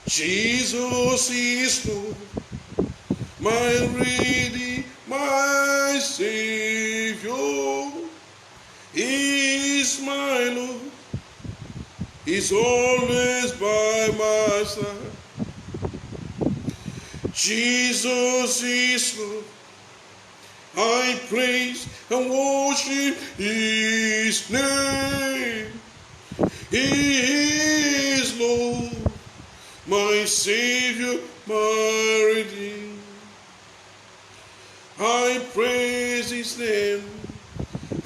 Jesus is Lord, my Redeemer, my Savior. He is my Lord, He's always by my side. Jesus is Lord, I praise and worship His name. He is Lord, my Savior, my Redeemer. I praise His name,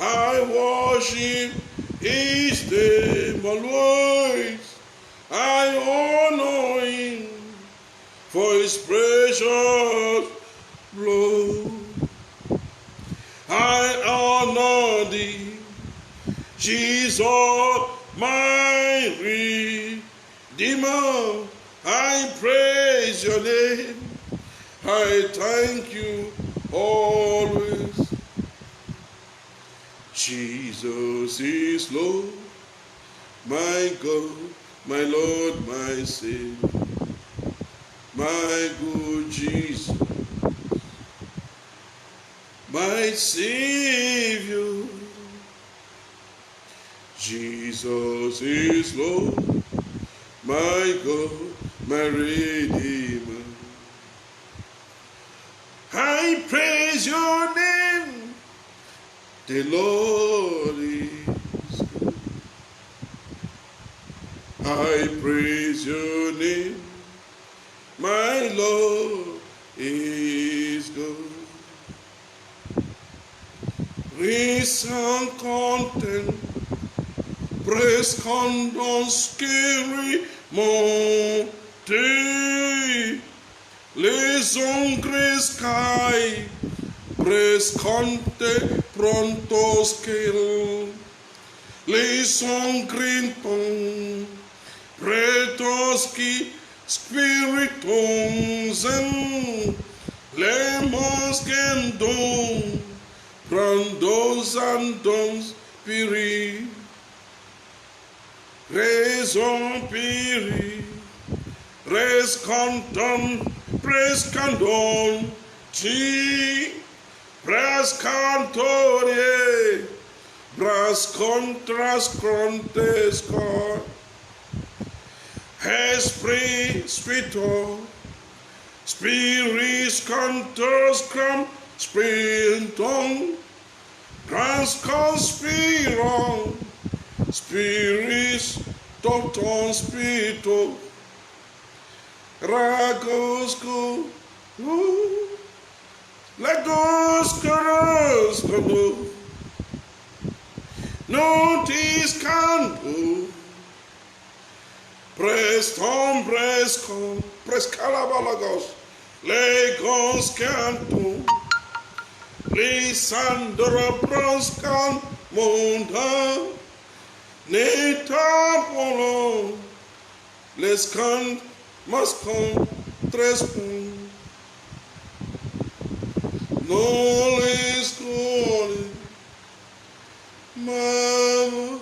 I worship His name always. I honor Him for His precious blood. I honor Thee, Jesus, my Redeemer. I praise Your name, I thank You always. Jesus is Lord, my God, my Lord, my Savior, my good Jesus, my Savior. Jesus is Lord, my God, my Redeemer. I praise Your name, the Lord is good. I praise Your name, my Lord is good. Reason content, praise condon scary monte, les ongres sky, praise conte pronto scale, les ongrin pon, pretoski spiritum zen, lemons gendon, brandos and dons piri, raison piri, res canton, pres candon, chi, pres cantorie, bras contras crontes cor, esprit spito, spiritus cantos cram, spiritum, trans conspiron, spiritus toton spirito, ragosco, legos carosco, notis canto, preston prescon, prescalabalagos, legos canto, Lisandra Bronscan Monda Neta Polo les scandales m'ascontrespont. Non les scandales, maman,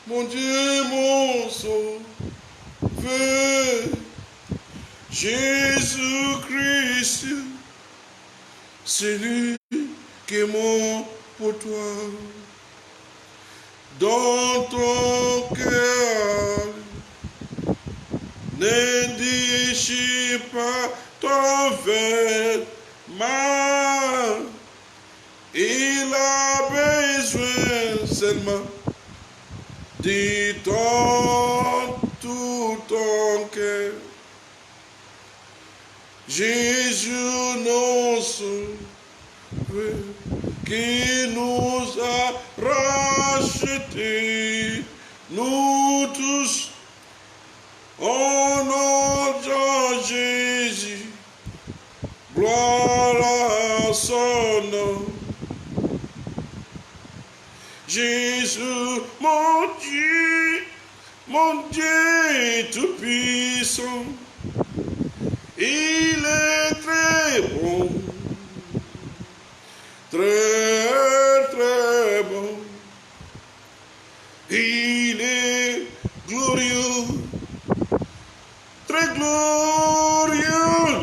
mon Dieu, mon sauveur, Jésus-Christ, c'est lui qui est mort pour toi. Dans ton cœur, ne déchire pas ton vêtement. Il a besoin seulement de tout ton cœur. Jésus nous sauve, qui nous a rachetés, nous tous, au nom de Jésus, gloire à son nom. Jésus, mon Dieu tout-puissant, il est très bon. Très, très bon. Il est glorieux, très glorieux,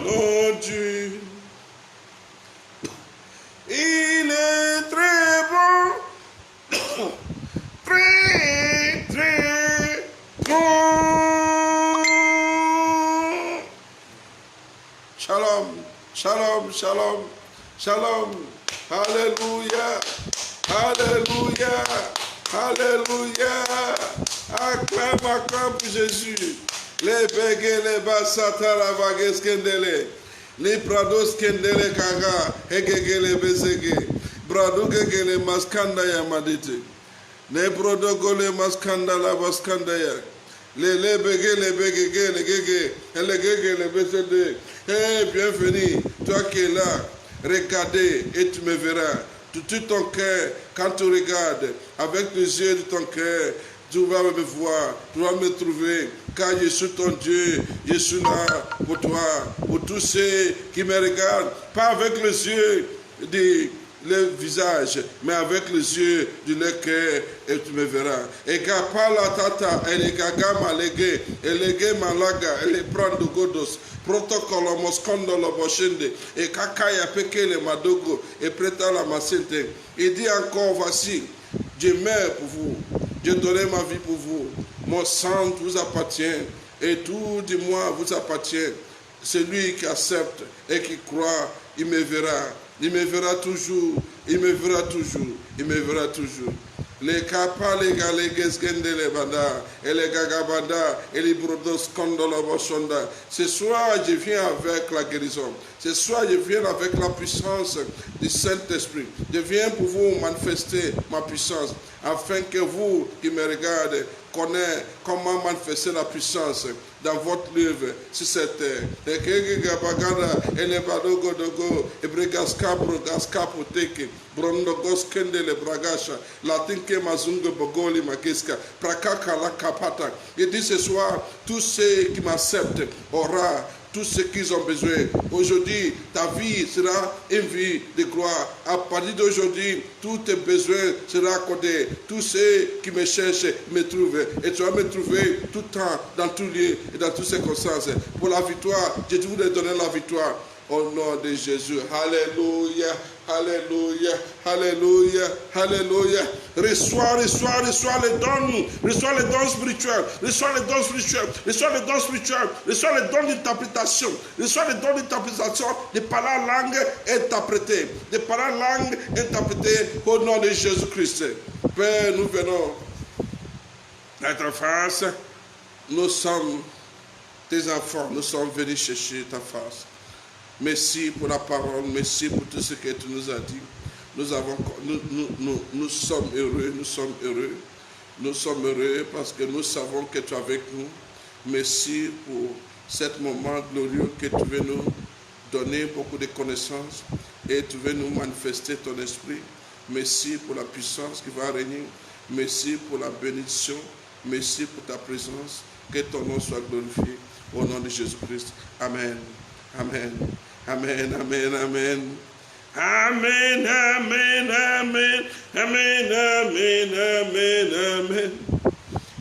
mon Dieu. Il est très bon, très, très bon. Shalom, shalom, shalom, shalom. Alléluia, alléluia, alléluia. Acclame pour Jésus. Les bégués, les bassata, la vague skendele. Les prados skendele kaga, hegegele besege. Brado gegele maskanda ya madite. Les brodogo le maskanda la baskanda ya. Les bégués, les bégé, les gégé, les gégé, les besede. Eh, bienvenue, toi qui es là. Regardez et tu me verras. De tout ton cœur, quand tu regardes, avec les yeux de ton cœur, tu vas me voir, tu vas me trouver, car je suis ton Dieu, je suis là pour toi, pour tous ceux qui me regardent, pas avec les yeux le visage, mais avec les yeux de leur cœur, et tu me verras. Et la tata, elle est gagama légué, elle est malaga, elle est prendre godos, protocole moscondo lo boshende, et kakaya peke le madogo, et prêta la masente. Il dit encore, voici, je meurs pour vous, je donne ma vie pour vous, mon sang vous appartient, et tout de moi vous appartient. Celui qui accepte et qui croit, il me verra. Il me verra toujours, il me verra toujours, il me verra toujours. Les capas, les gars, les gesgende, les banda, et les gagabanda, et les brodos, condolo, boshonda. Ce soir, je viens avec la guérison. Ce soir, je viens avec la puissance du Saint-Esprit. Je viens pour vous manifester ma puissance, afin que vous qui me regardez connaissez comment manifester la puissance dans votre livre sur cette terre. Et les badogo dogo, et bregascabro, gascapo teke, brondogos kende le bragasha, latinke mazungo bogoli makeska, prakaka la kapata. Il dit ce soir, tous ceux qui m'acceptent aura tout ce qu'ils ont besoin. Aujourd'hui, ta vie sera une vie de gloire. À partir d'aujourd'hui, tous tes besoins seront accordés. Tous ceux qui me cherchent me trouvent. Et tu vas me trouver tout le temps, dans tous lieux et dans toutes circonstances. Pour la victoire, je voudrais donner la victoire. Au nom de Jésus. Alléluia, alléluia, alléluia, alléluia. Reçois les dons. Reçois les dons spirituels. Reçois les dons spirituels. Reçois les dons spirituels. Reçois les dons d'interprétation. Reçois les dons d'interprétation. De parler langue interprétée. De parler langue interprétée au nom de Jésus-Christ. Père, nous venons à ta face. Nous sommes tes enfants. Nous sommes venus chercher ta face. Merci pour la parole, merci pour tout ce que tu nous as dit. Nous sommes heureux, nous sommes heureux. Nous sommes heureux parce que nous savons que tu es avec nous. Merci pour ce moment glorieux que tu veux nous donner beaucoup de connaissances et tu veux nous manifester ton esprit. Merci pour la puissance qui va régner. Merci pour la bénédiction. Merci pour ta présence. Que ton nom soit glorifié. Au nom de Jésus-Christ. Amen. Amen. Amen. Amen. Amen. Amen. Amen. Amen. Amen. Amen. Amen. Amen.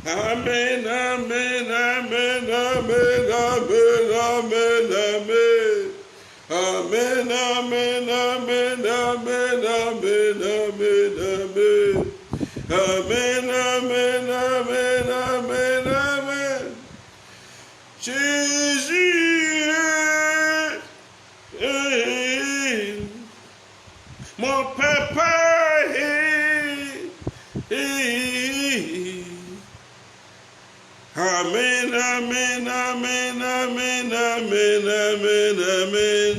Amen, amen, amen, amen, amen, amen, amen. Amen, amen, amen, amen, amen, amen, amen. Amen, amen, amen, amen, amen. Jésus est mon papa. Amen, amen, amen, amen, amen, amen, amen.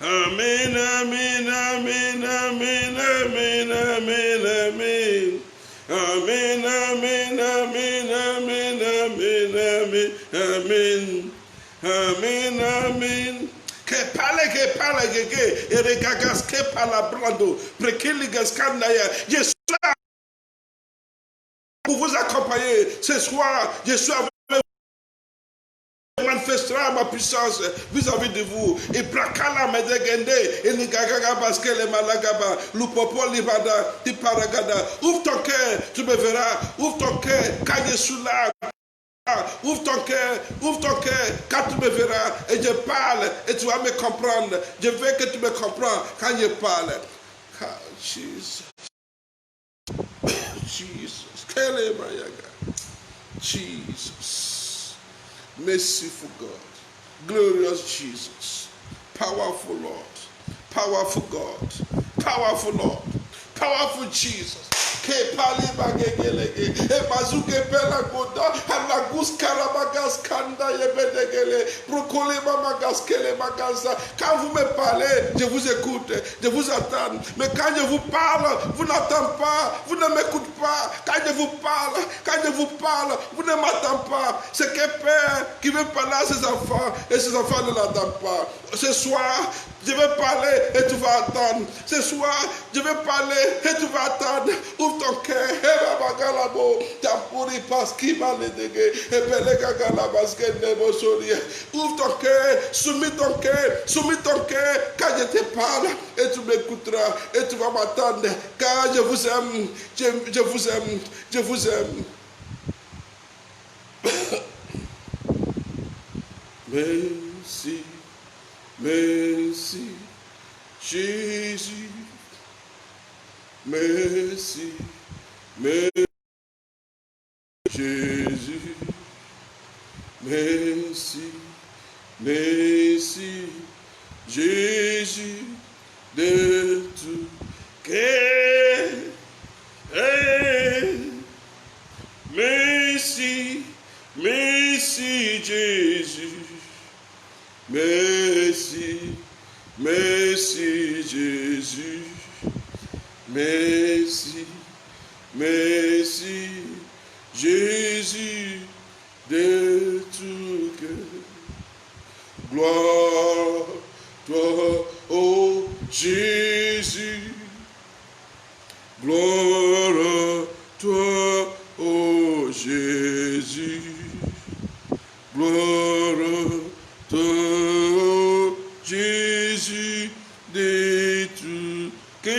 Amen, amen, amen, amen, amen, amen, amen. Amen, amen, amen, amen, amen, amen, amen. Amen, amen. Que parle, que regagas, que palabrando, prekeligas kandaya. Je suis là pour vous accompagner ce soir. Je suis avec vous. Manifestera ma puissance vis-à-vis de vous. Et prakala medegende, et les gagaga baske les malagaba, lupopo libada, tiparagada. Ouvre ton cœur, tu me verras. Ouvre ton cœur, quand je suis là. Ouvre ton cœur, quand tu me verras, et je parle, et tu vas me comprendre. Je veux que tu me comprennes quand je parle. Ah, Jesus. Jesus. Jesus. Merciful God. Glorious Jesus. Powerful Lord. Powerful God. Powerful Lord. Powerful Jesus. Que pali bagegelege, e bazuke pela goda, alagus karabagas kanda yebedegele, brocole mamagas kele magaza. Quand vous me parlez, je vous écoute, je vous attends. Mais quand je vous parle, vous n'entendez pas, vous ne m'écoutez pas. Quand je vous parle, vous ne m'attendez pas. C'est que Père qui veut parler à ses enfants, et ses enfants ne l'entendent pas. Ce soir, je vais parler et tu vas attendre. Ce soir, je vais parler et tu vas attendre. Ouvre ton cœur. Ouvre ton cœur. Soumis ton cœur. Quand je te parle, et tu m'écouteras. Et tu vas m'attendre. Car je vous aime. Je vous aime. Je vous aime. Merci. Merci, Jésus. Merci, merci, Jésus. Merci, merci, Jésus de tout cœur. Merci, merci, Jésus. Merci, merci Jésus. Merci, merci Jésus de tout cœur. Gloire, toi, ô Jésus. Gloire à toi, ô Jésus. Gloire à toi, ô Jésus de tout cœur.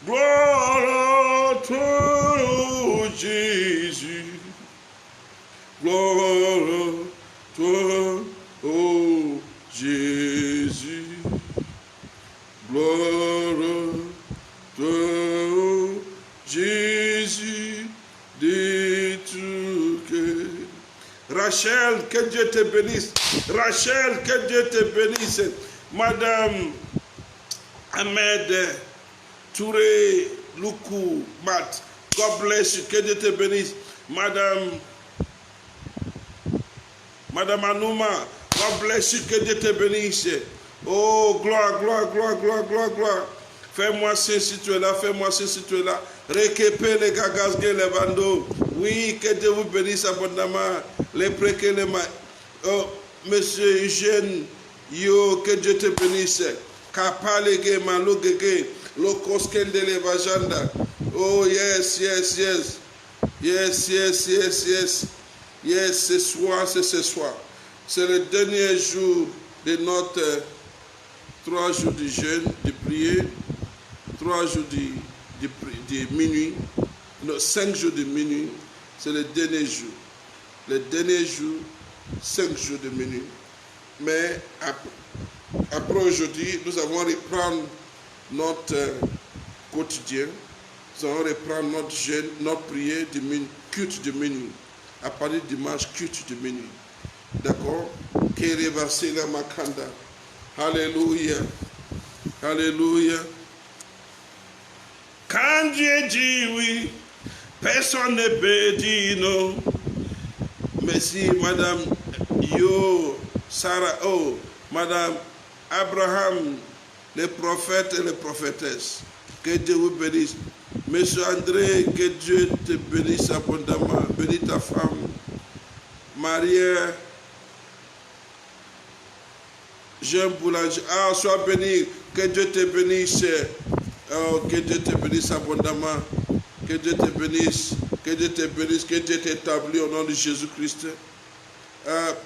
Gloire à toi, ô Jésus. Gloire à toi, ô Jésus. Gloire à toi, ô Jésus de tout cœur. Rachel, que Dieu te bénisse. Rachel, que Dieu te bénisse. Madame Ahmed Touré Loukou Mat, God bless you, que Dieu te bénisse. Madame Anouma, God bless you, que Dieu te bénisse. Oh, gloire, gloire, gloire, gloire, gloire, gloire. Fais-moi signe si tu es là, fais-moi signe si tu es là. Récupère les gagas, les bandeaux. Oui, que Dieu vous bénisse abondamment. Les préquels, les mains. Oh, Monsieur Eugène, yo, que Dieu te bénisse. Kapale ge malo gege, lo koskende le vajanda. Oh, yes, yes, yes. Yes, yes, yes, yes. Yes, ce soir, c'est ce soir. C'est le dernier jour de notre 3 jours de jeûne, de prière, 3 jours de minuit, 5 jours de minuit, c'est le dernier jour. Le dernier jour, 5 jours de minuit. Mais après aujourd'hui, nous allons reprendre notre quotidien. Nous allons reprendre notre jeûne, notre prière de minuit, culte de minuit. À partir du dimanche, culte de minuit. D'accord? Kerebasila Makanda. Alléluia. Alléluia. Quand Dieu dit oui, personne ne peut dire non. Merci, Madame Sarah, Madame Abraham, les prophètes et les prophétesses. Que Dieu vous bénisse. Monsieur André, que Dieu te bénisse abondamment. Bénis ta femme. Marie, Jean Boulanger. Ah, sois béni. Que Dieu te bénisse. Oh, que Dieu te bénisse abondamment. Que Dieu te bénisse. Que Dieu te bénisse. Que Dieu t'établit au nom de Jésus-Christ.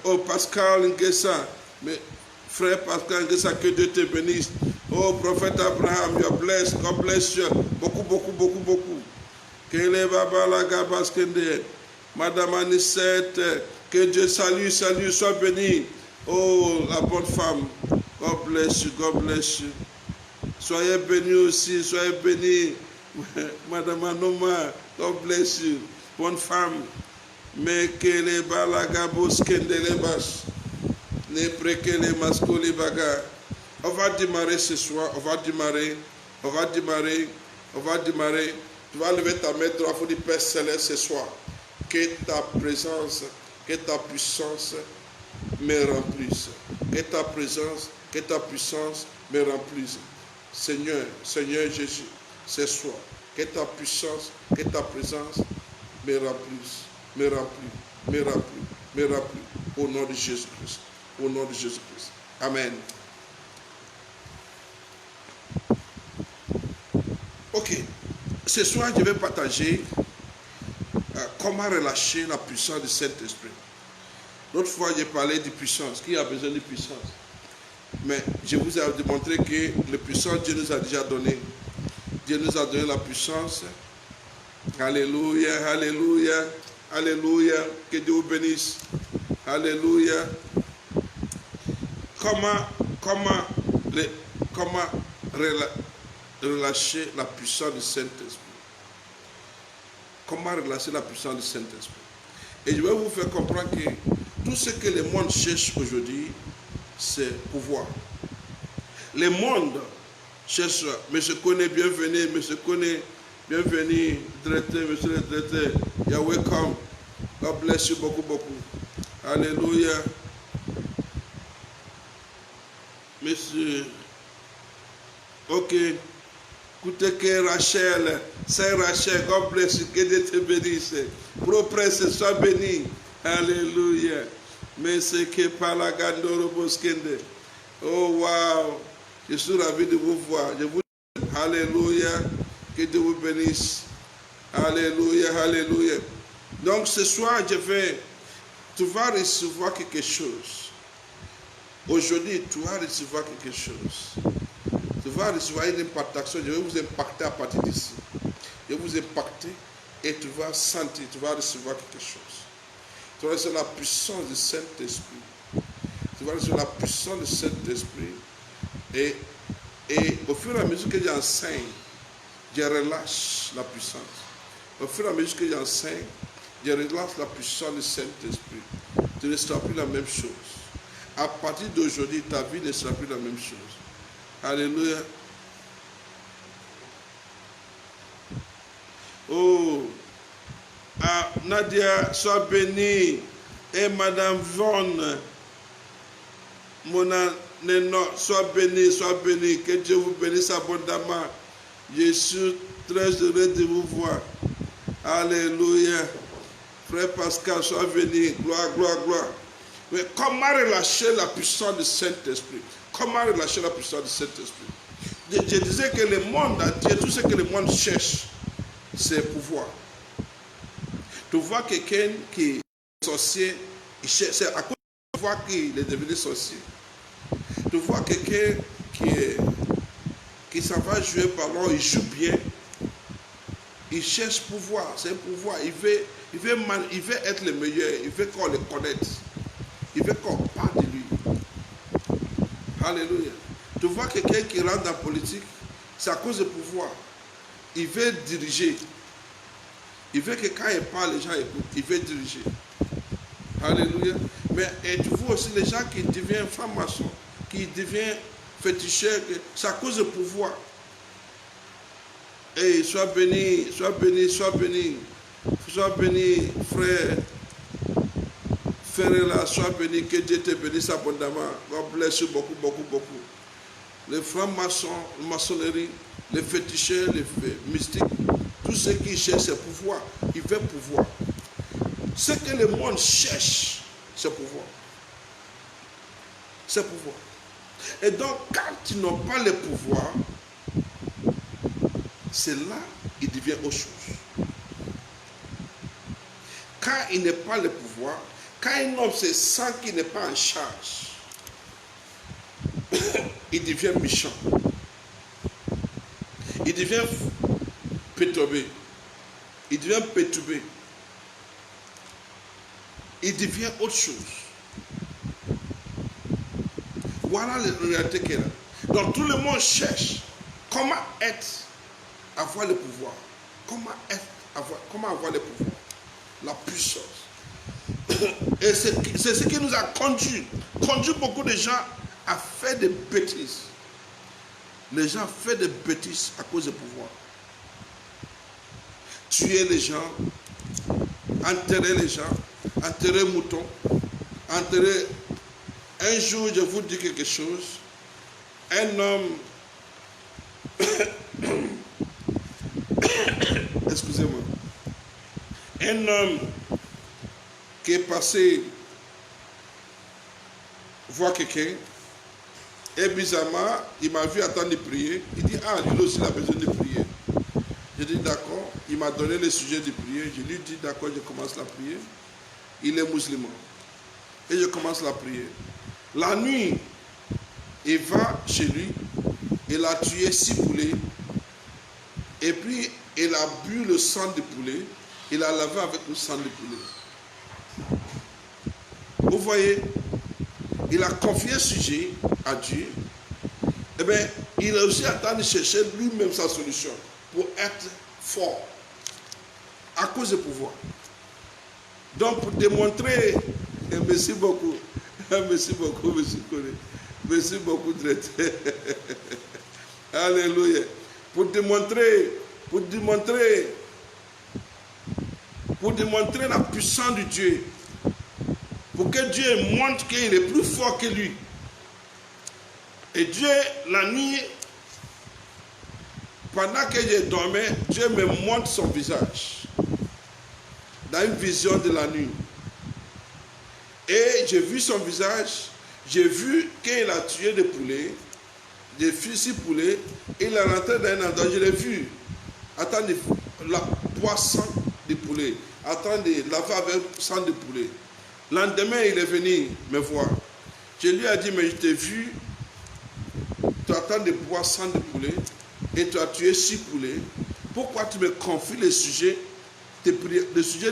Oh, Pascal Nguessa. Mais, frère Pascal Nguessa, que Dieu te bénisse. Oh, prophète Abraham, you are blessed. God bless you. Beaucoup, beaucoup, beaucoup, beaucoup. Madame Anissette, que Dieu salue, sois béni. Oh, la bonne femme. God bless you, God bless you. Soyez bénis aussi, soyez bénis. Madame Anoma, God bless you. Bonne femme. Mais que les balagabos kendelebas. Ne preke les mascoli baga. On va démarrer ce soir, on va démarrer. Tu vas lever ta main droite, il faut dire Père Céleste ce soir. Que ta présence, que ta puissance me remplisse. Que ta présence, que ta puissance me remplisse. Seigneur Jésus, ce soir, que ta puissance, que ta présence me remplisse, au nom de Jésus-Christ. Au nom de Jésus-Christ. Amen. Ok. Ce soir, je vais partager comment relâcher la puissance du Saint-Esprit. L'autre fois, j'ai parlé de puissance. Qui a besoin de puissance? Mais je vous ai démontré que la puissance, Dieu nous a déjà donné. Dieu nous a donné la puissance. Alléluia, alléluia, alléluia. Que Dieu vous bénisse. Alléluia. Comment relâcher la puissance du Saint-Esprit? Comment relâcher la puissance du Saint-Esprit? Et je vais vous faire comprendre que tout ce que le monde cherche aujourd'hui, c'est pouvoir. Le monde cherche, monsieur connaît, bienvenue, monsieur connaît, bienvenue, directeur, monsieur le directeur, you are welcome. God bless you beaucoup, beaucoup. Alléluia. Monsieur, ok. Écoutez que Rachel, c'est Rachel, God bless you, que Dieu te bénisse. Pro-presse, sois béni. Alléluia. Mais c'est que par la Gandoro Boskende. Oh wow. Je suis ravi de vous voir. Je vous dis, alléluia. Que Dieu vous bénisse. Alléluia, alléluia. Donc ce soir, tu vas recevoir quelque chose. Aujourd'hui, tu vas recevoir quelque chose. Tu vas recevoir une impactation. Je vais vous impacter à partir d'ici. Je vais vous impacter et tu vas sentir, tu vas recevoir quelque chose. Tu vas recevoir la puissance du Saint-Esprit. Tu vas recevoir la puissance du Saint-Esprit. Et au fur et à mesure que j'enseigne, je relâche la puissance. Au fur et à mesure que j'enseigne, je relâche la puissance du Saint-Esprit. Tu ne seras plus la même chose. À partir d'aujourd'hui, ta vie ne sera plus la même chose. Alléluia. Oh, Nadia, sois bénie. Et Madame Von, sois bénie. Que Dieu vous bénisse abondamment. Je suis très heureux de vous voir. Alléluia. Frère Pascal, sois béni. Gloire, gloire, gloire. Mais comment relâcher la puissance du Saint-Esprit? Comment relâcher la puissance du Saint-Esprit? Je disais que le monde entier, tout ce que le monde cherche, c'est pouvoir. Tu vois quelqu'un qui est sorcier, c'est à cause de pouvoir qu'il est devenu sorcier. Tu vois quelqu'un qui s'en va jouer ballon, il joue bien, il cherche pouvoir, c'est un pouvoir, il veut être le meilleur, il veut qu'on le connaisse, il veut qu'on parle de lui. Alléluia. Tu vois quelqu'un qui rentre dans la politique, c'est à cause du pouvoir. Il veut diriger. Il veut que quand il parle, les gens écoutent. Il veut diriger. Alléluia. Mais et tu vois aussi les gens qui deviennent francs-maçons, qui deviennent féticheurs, c'est à cause du pouvoir. Et sois béni, sois béni, sois béni. Sois béni, frère. Frère là, sois béni, que Dieu te bénisse abondamment. God bless you beaucoup, beaucoup, beaucoup. Les francs-maçons, la maçonnerie, les féticheurs, les mystiques, tous ceux qui cherchent ce pouvoir, ils veulent pouvoir. Ce que le monde cherche, c'est pouvoir. C'est pouvoir. Et donc, quand ils n'ont pas le pouvoir, c'est là qu'il devient autre chose. Quand il n'a pas le pouvoir, quand un homme se sent qu'il n'est pas en charge, il devient méchant. Il devient perturbé. Il devient perturbé. Il devient autre chose. Voilà la réalité qu'il y a là. Donc tout le monde cherche comment avoir le pouvoir. Comment avoir le pouvoir. La puissance. Et c'est ce qui nous a conduit beaucoup de gens à faire des bêtises. Les gens font des bêtises à cause du pouvoir. Tuer les gens, enterrer les gens, enterrer moutons, enterrer. Un jour, je vous dis quelque chose. Un homme, excusez-moi, un homme qui est passé voir quelqu'un, et bizarrement, il m'a vu attendre de prier. Il dit, ah, lui aussi, il a besoin de prier. Je dis, d'accord. Il m'a donné le sujet de prier. Je lui dis, d'accord, je commence la prier. Il est musulman. Et je commence la prier. La nuit, il va chez lui. Il a tué 6 poulets. Et puis, il a bu le sang du poulet. Il a lavé avec le sang du poulet. Vous voyez, il a confié un sujet à Dieu. Eh bien, il a aussi attendu de chercher lui-même sa solution pour être fort à cause du pouvoir. Donc, pour démontrer, et merci beaucoup, merci beaucoup, monsieur Kone, merci beaucoup, traité. Alléluia. Pour démontrer la puissance de Dieu, pour que Dieu montre qu'il est plus fort que lui. Et Dieu, la nuit, pendant que je dormais, Dieu me montre son visage dans une vision de la nuit. Et j'ai vu son visage, j'ai vu qu'il a tué des poulets, des 6 poulets, et il est rentré dans un endroit, je l'ai vu, attendre la poisson des poulets, attendre de laver avec sang de poulet. Le lendemain, il est venu me voir. Je lui ai dit, mais je t'ai vu, tu attends de boire sang de poulet, et tu as tué 6 poulets. Pourquoi tu me confies le sujet de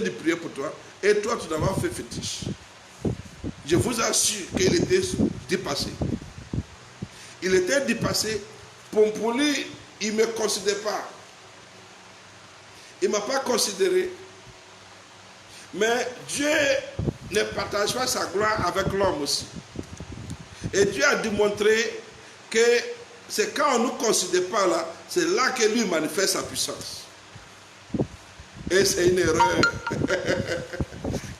prière pour toi, et toi tu n'as pas fait fétiche? Je vous assure qu'il était dépassé. Il était dépassé. Pour lui, il ne me considère pas. Il ne m'a pas considéré. Mais Dieu ne partage pas sa gloire avec l'homme aussi. Et Dieu a démontré que c'est quand on ne nous considère pas là, c'est là que lui manifeste sa puissance. Et c'est une erreur.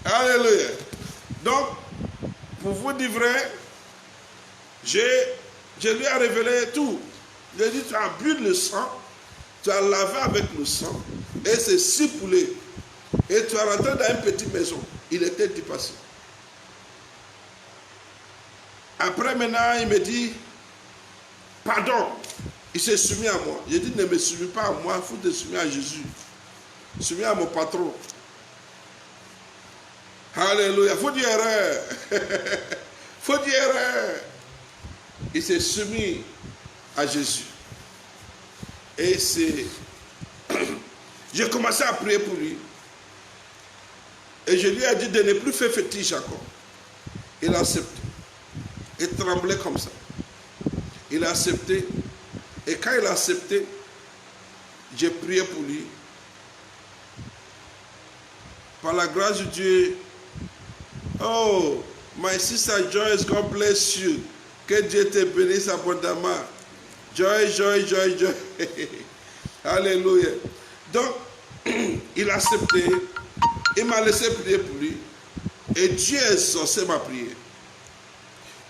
Alléluia. Donc, pour vous dire vrai, je lui ai révélé tout. Je lui ai dit, tu as bu le sang, tu as lavé avec le sang, et c'est 6 poulets. Et tu es rentré dans une petite maison. Il était dépassé. Après maintenant, il me dit, pardon. Il s'est soumis à moi. J'ai dit, ne me soumets pas à moi, il faut te soumettre à Jésus. soumis à mon patron. Alléluia. Faut dire erreur. Faut dire erreur. Il s'est soumis à Jésus. Et c'est... J'ai commencé à prier pour lui. Et je lui ai dit de ne plus faire fétiche encore. Il a accepté. Il tremblait comme ça. Il a accepté. Et quand il a accepté, j'ai prié pour lui. Par la grâce de Dieu, oh, my sister Joyce, God bless you. Que Dieu te bénisse abondamment. Joy, joy, joy, joy. Alléluia. Donc, il a accepté. Il m'a laissé prier pour lui. Et Dieu a exaucé ma prière.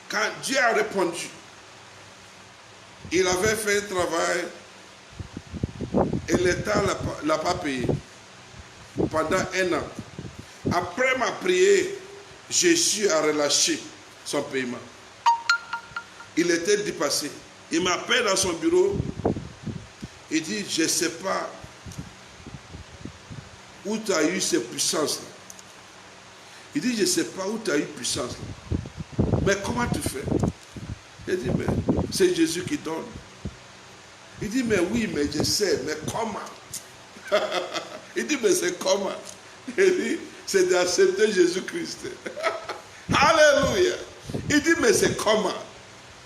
Quand Dieu a répondu, il avait fait un travail et l'État ne l'a pas payé pendant 1 an. Après ma prière, Jésus a relâché son paiement. Il était dépassé. Il m'appelle dans son bureau. Il dit, je ne sais pas où tu as eu ces puissances-là. Il dit, je ne sais pas où tu as eu puissance-là. Mais comment tu fais? Il dit, mais c'est Jésus qui donne. Il dit, mais oui, mais je sais, mais comment? Il dit, mais c'est comment? Il dit, c'est d'accepter Jésus-Christ. Alléluia. Il dit, mais c'est comment?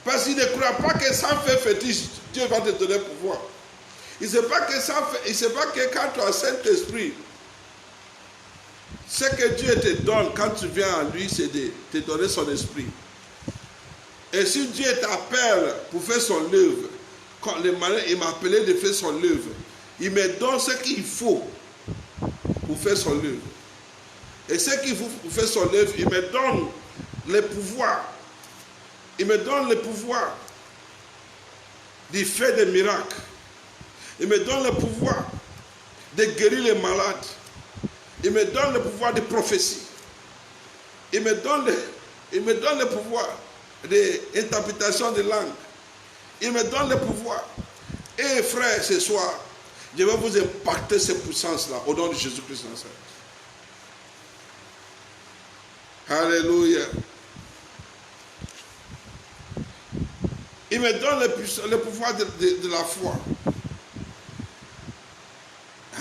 Parce qu'il ne croit pas que sans faire fétiche, Dieu va te donner pouvoir. Il ne sait pas que quand tu as Saint-Esprit, ce que Dieu te donne quand tu viens à lui, c'est de te donner son esprit. Et si Dieu t'appelle pour faire son œuvre, quand le malin il m'a appelé de faire son œuvre, il me donne ce qu'il faut pour faire son œuvre. Et ce qu'il faut pour faire son œuvre, il me donne le pouvoir. Il me donne le pouvoir de faire des miracles. Il me donne le pouvoir de guérir les malades. Il me donne le pouvoir de prophétie. Il me donne le pouvoir d'interprétation de langue. Il me donne le pouvoir. Et frère, ce soir, je vais vous impacter ces puissances-là au nom de Jésus-Christ. Alléluia. Il me donne le pouvoir de la foi.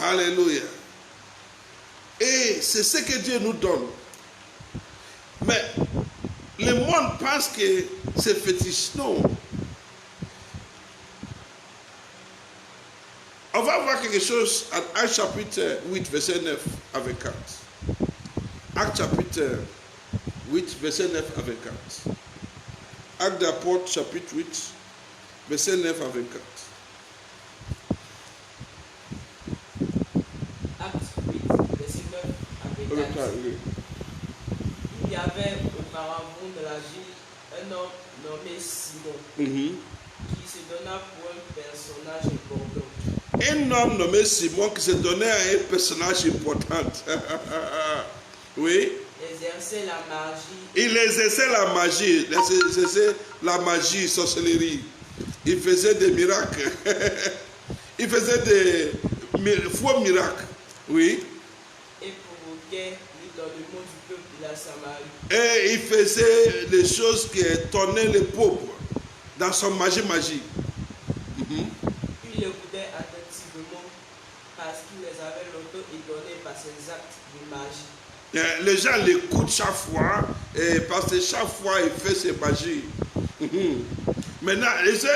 Alléluia. Et c'est ce que Dieu nous donne. Mais le monde pense que c'est fétiche. Non. On va voir quelque chose à Actes chapitre 8, verset 9 à 24. Actes chapitre 8, verset 9 à 24. Actes d'apôtres, chapitre 8, verset 9 à 24. Actes 8, verset 9 à 24. Il y avait auparavant de la ville un homme nommé Simon, qui se donna pour un personnage important. Un homme nommé Simon qui se donnait à un personnage important. Oui. Exerçait la magie. Il exerçait la magie. Il exerçait la magie, sorcellerie. Il faisait des miracles. Il faisait des faux miracles. Oui. Et provoquait l'étonnement du peuple de la Samarie. Et il faisait des choses qui étonnaient le peuple dans son magie. Il l'écoutait attentivement parce qu'il les avait longtemps étonnés par ses actes de magie. Les gens l'écoutent chaque fois et parce que chaque fois il fait ses magies. Maintenant,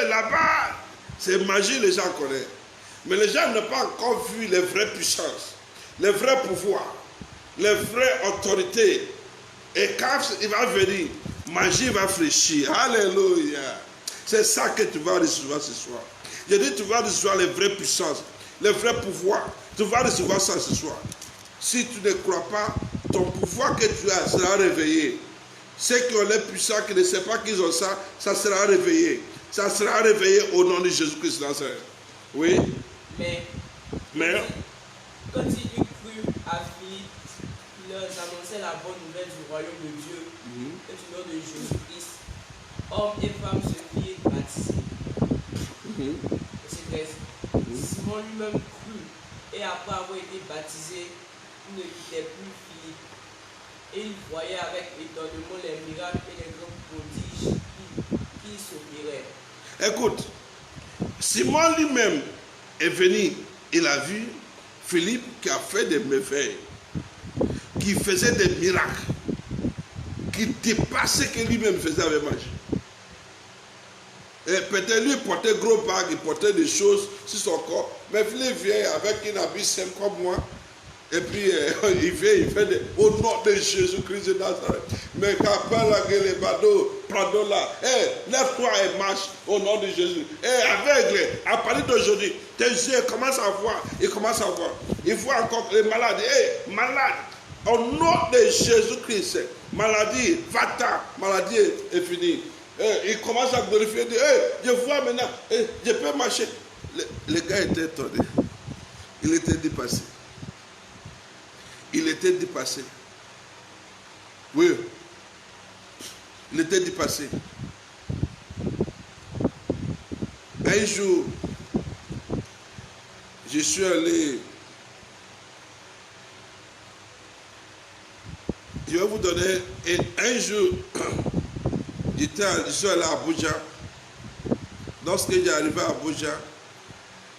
là-bas, c'est magie, les gens connaissent. Mais les gens n'ont pas encore vu les vraies puissances, les vrais pouvoirs, les vraies autorités. Et quand il va venir, magie va fléchir. Alléluia. C'est ça que tu vas recevoir ce soir. Je dis, tu vas recevoir les vraies puissances, les vrais pouvoirs. Tu vas recevoir ça ce soir. Si tu ne crois pas, ton pouvoir que tu as sera réveillé. Ceux qui ont les puissants, qui ne savent pas qu'ils ont ça, ça sera réveillé. Ça sera réveillé au nom de Jésus-Christ. Oui. Mais quand il eut cru à Philippe, il leur annonçait la bonne nouvelle du royaume de Dieu et du nom de Jésus-Christ. Hommes et femmes se firent baptiser. Verset 13. Simon lui-même crut Et après avoir été baptisé, il ne quittait plus Philippe. Et il voyait avec étonnement les miracles et les grands prodiges qui s'opéraient. Écoute, Simon lui-même est venu, il a vu Philippe qui a fait des merveilles, qui faisait des miracles, qui dépassait ce que lui-même faisait avec magie. Et peut-être lui portait gros bagues, il portait des choses sur son corps, mais Philippe vient avec une habit simple comme moi, et puis il vient, il fait des, au nom de Jésus-Christ de Nazareth. Mais Kapala Gelebado, prends là, lève-toi et marche au nom de Jésus. Aveugle, à partir d'aujourd'hui, tes yeux commencent à voir, ils commencent à voir. Il voit encore les malades, malade, au nom de Jésus-Christ, maladie, va-t'en, maladie est finie. Il commence à glorifier, je vois maintenant, je peux marcher. Le gars était étonné, il était dépassé. Il était dépassé. Oui. Il était dépassé. Un jour, je suis allé. Je vais vous donner un jour. Je suis allé à Abuja. Lorsque j'ai arrivé à Abuja,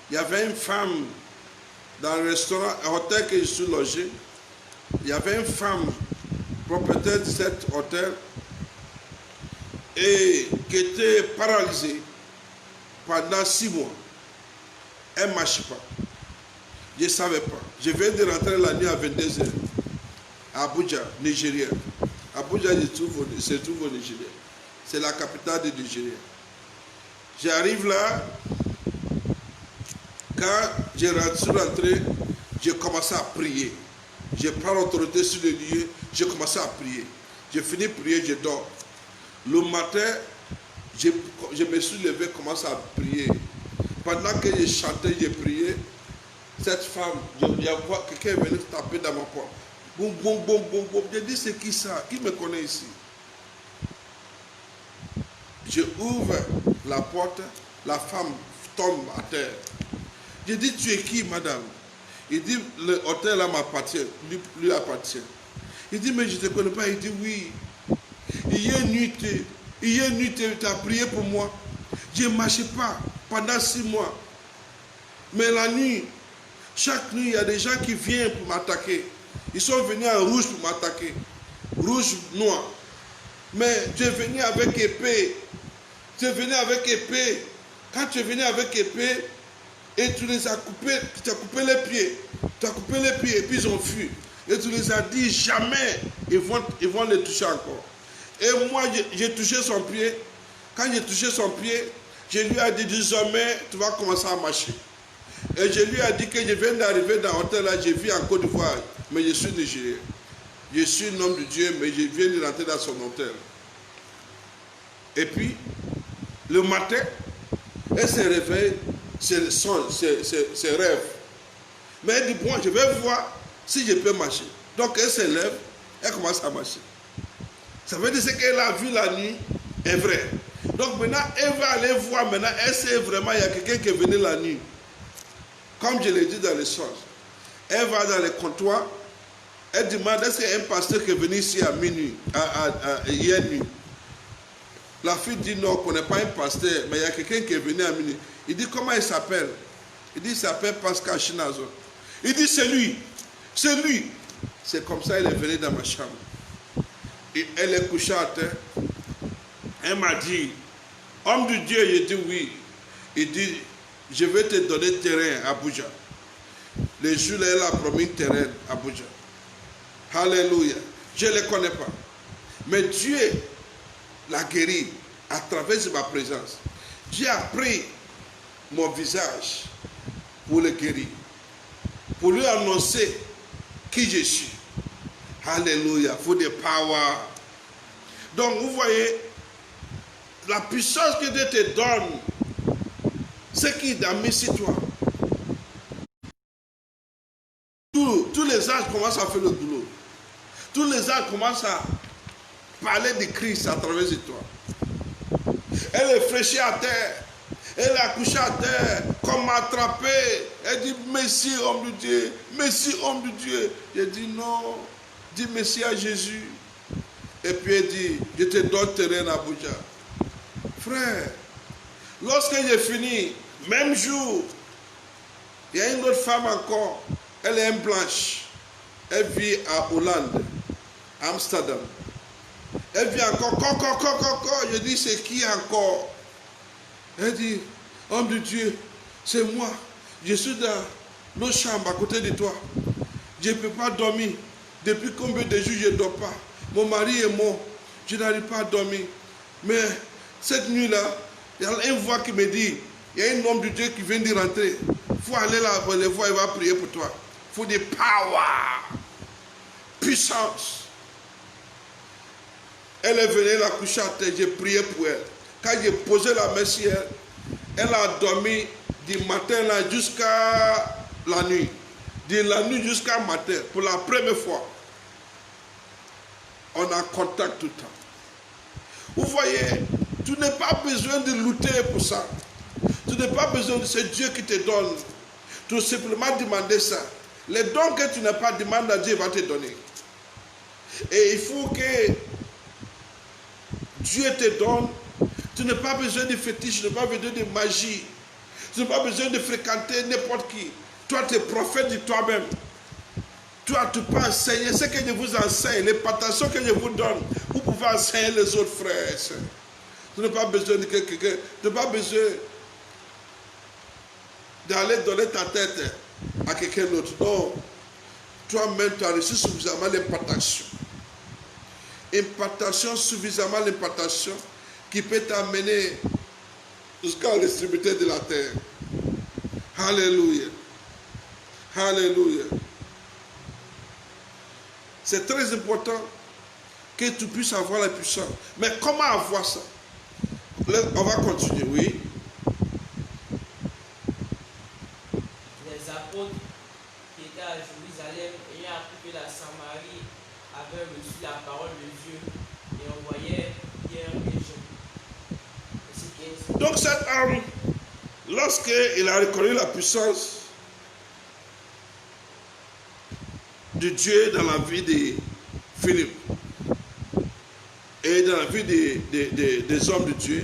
il y avait une femme dans le restaurant, un hôtel que je suis logé. Il y avait une femme propriétaire de cet hôtel et qui était paralysée pendant 6 mois. Elle ne marchait pas. Je ne savais pas. Je viens de rentrer la nuit à 22h à Abuja, Nigeria. Abuja se trouve au Nigeria. C'est la capitale du Nigeria. J'arrive là. Quand je suis rentré, j'ai commencé à prier. Je prends l'autorité sur le lieu, j'ai commencé à prier. J'ai fini de prier, je dors. Le matin, je me suis levé, commencé à prier. Pendant que je chantais, j'ai prié, cette femme, quelqu'un est venu taper dans ma porte. Boum, boum, boum, boum, boum. J'ai dit, c'est qui ça? Qui me connaît ici? Je ouvre la porte, la femme tombe à terre. J'ai dit, tu es qui, madame? Il dit, le hôtel là m'appartient, lui appartient. Il dit, mais je ne te connais pas. Il dit, oui. Hier nuit, tu as prié pour moi. Je ne marchais pas pendant 6 mois. Mais la nuit, chaque nuit, il y a des gens qui viennent pour m'attaquer. Ils sont venus en rouge pour m'attaquer. Rouge, noir. Mais tu es venu avec épée. Tu es venu avec épée. Quand tu es venu avec épée, et tu les as coupés, tu as coupé les pieds. Tu as coupé les pieds et puis ils ont fui. Et tu les as dit jamais ils vont les toucher encore. Et moi j'ai touché son pied. Quand j'ai touché son pied, je lui ai dit désormais tu vas commencer à marcher. Et je lui ai dit que je viens d'arriver dans l'hôtel là, je vis en Côte d'Ivoire, mais je suis nigérien. Je suis un homme de Dieu, mais je viens de rentrer dans son hôtel. Et puis, le matin, elle se réveille. Ses rêves. Mais elle dit, bon, je vais voir si je peux marcher. Donc elle se lève, elle commence à marcher. Ça veut dire que ce qu'elle a vu la nuit est vrai. Donc maintenant, elle va aller voir, maintenant, elle sait vraiment, il y a quelqu'un qui est venu la nuit. Comme je l'ai dit dans les songes. Elle va dans le comptoir, elle demande, est-ce qu'il y a un pasteur qui est venu ici à minuit, hier nuit? La fille dit non, on ne connaît pas un pasteur, mais il y a quelqu'un qui est venu à minuit. Il dit comment il s'appelle? Il dit il s'appelle Pascal Chinazo. Il dit c'est lui, c'est lui. C'est comme ça, elle est venue dans ma chambre. Et elle est couchée à terre. Elle m'a dit, homme de Dieu, il dit oui. Il dit, je vais te donner terrain à Abuja. Le jour là, elle a promis terrain à Abuja. Alléluia. Je ne le connais pas. Mais Dieu l'a guéri à travers ma présence. Dieu a pris mon visage pour le guérir, pour lui annoncer qui je suis. Alléluia, for the power. Donc vous voyez, la puissance que Dieu te donne, c'est qu'il a mis sur toi. Tous les anges commencent à faire le boulot. Tous les anges commencent à parler de Christ à travers de toi. Elle est fraîchie à terre. Elle a couché à terre, comme attrapée. Elle dit, merci homme de Dieu, merci homme de Dieu. J'ai dit non, dis merci à Jésus. Et puis elle dit, je te donne terrain à Abuja. Frère, lorsque j'ai fini, même jour, il y a une autre femme encore, elle est blanche. Elle vit à Hollande, Amsterdam. Elle vit encore, je dis, c'est qui encore? Elle dit, homme de Dieu, c'est moi. Je suis dans l'autre chambre à côté de toi. Je ne peux pas dormir. Depuis combien de jours je ne dors pas? Mon mari est mort. Je n'arrive pas à dormir. Mais cette nuit-là, il y a une voix qui me dit, il y a un homme de Dieu qui vient d'y rentrer. Il faut aller là pour les voir, il va prier pour toi. Il faut des power, puissance. Elle est venue la coucher à terre, j'ai prié pour elle. Quand j'ai posé la main sur elle, elle a dormi du matin là jusqu'à la nuit. De la nuit jusqu'à matin, pour la première fois. On a contact tout le temps. Vous voyez, tu n'as pas besoin de lutter pour ça. Tu n'as pas besoin de c'est Dieu qui te donne. Tu dois simplement demander ça. Les dons que tu n'as pas, demande à Dieu, il va te donner. Et il faut que Dieu te donne. Tu n'as pas besoin de fétiche, tu n'as pas besoin de magie. Tu n'as pas besoin de fréquenter n'importe qui. Toi, tu es prophète de toi-même. Toi, tu peux enseigner ce que je vous enseigne, les partations que je vous donne. Vous pouvez enseigner les autres frères et sœurs. Tu n'as pas besoin de quelqu'un. Tu n'as pas besoin d'aller donner ta tête à quelqu'un d'autre. Non. Toi-même, tu as reçu suffisamment l'impartation. Impartation, suffisamment l'impartation qui peut t'amener jusqu'à l'extrémité de la terre. Alléluia. Alléluia. C'est très important que tu puisses avoir la puissance. Mais comment avoir ça? Là, on va continuer, oui. Les apôtres qui étaient à Jérusalem, ayant appris que la Samarie avait reçu la parole de Dieu et envoyait Pierre et Jean. Donc cet homme, lorsqu'il a reconnu la puissance de Dieu dans la vie de Philippe et dans la vie des hommes de Dieu,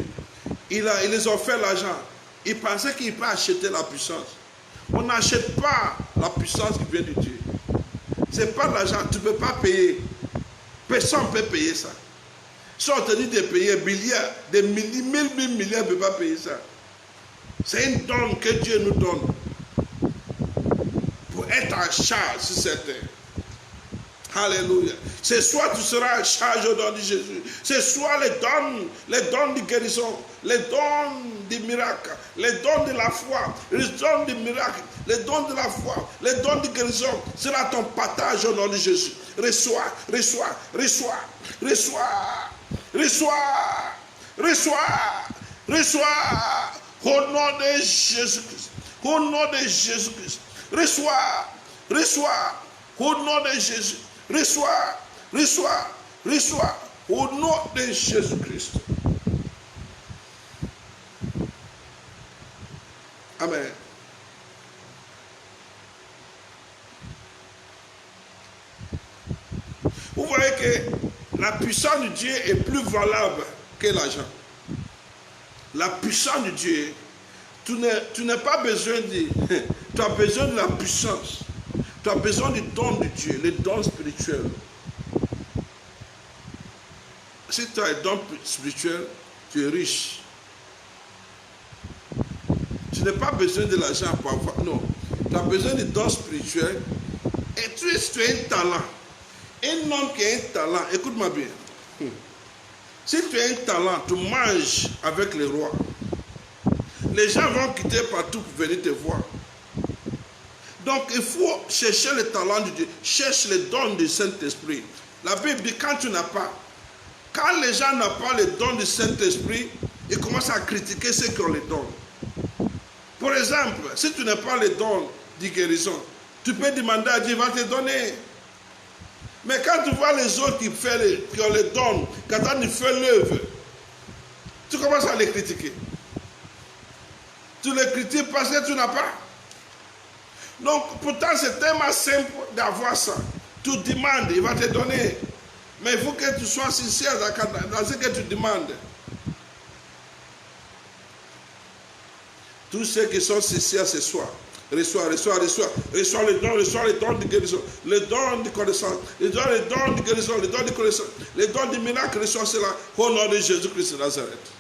il les a offert l'argent. Il pensait qu'il peut acheter la puissance. On n'achète pas la puissance qui vient de Dieu. Ce n'est pas l'argent, tu ne peux pas payer. Personne ne peut payer ça. Si on te dit de payer milliards, des milliards, milliards ne peut pas payer ça. C'est une don que Dieu nous donne pour être en charge sur cette terre. Alléluia. C'est soit tu seras en charge au nom de Jésus. C'est soit les dons de guérison, les dons des miracles, les dons de la foi, les dons des miracles, les dons de la foi, les dons de guérison. Sera ton partage au nom de Jésus. Reçois, reçois, reçois, reçois, reçois, reçois, reçois. Au nom de Jésus-Christ. Au nom de Jésus-Christ. Reçois, reçois. Au nom de Jésus. Reçois, reçois, reçois. Au nom de Jésus-Christ. Amen. Vous voyez que la puissance de Dieu est plus valable que l'argent. La puissance de Dieu, tu n'as pas besoin de... Tu as besoin de la puissance. Tu as besoin du don de Dieu, les dons spirituels. Si tu as un don spirituel, tu es riche. Tu n'as pas besoin de l'argent pour avoir... Non. Tu as besoin des dons spirituels. Et tu as un talent. Un homme qui a un talent, écoute-moi bien. Si tu as un talent, tu manges avec les rois. Les gens vont quitter partout pour venir te voir. Donc il faut chercher le talent de Dieu. Cherche les dons du Saint-Esprit. La Bible dit quand tu n'as pas. Quand les gens n'ont pas les dons du Saint-Esprit, ils commencent à critiquer ceux qui ont les dons. Pour exemple, si tu n'as pas les dons de guérison, tu peux demander à Dieu, il va te donner. Mais quand tu vois les autres qui ont les dons, quand tu fais l'œuvre, tu commences à les critiquer. Tu le critiques parce que tu n'as pas. Donc, pourtant, c'est tellement simple d'avoir ça. Tu demandes, il va te donner. Mais il faut que tu sois sincère dans ce que tu demandes. Tous ceux qui sont sincères ce soir, reçois le don de guérison, le don de connaissance, le don de guérison, le don de connaissance, le don de miracle, reçois cela au nom de Jésus-Christ de Nazareth.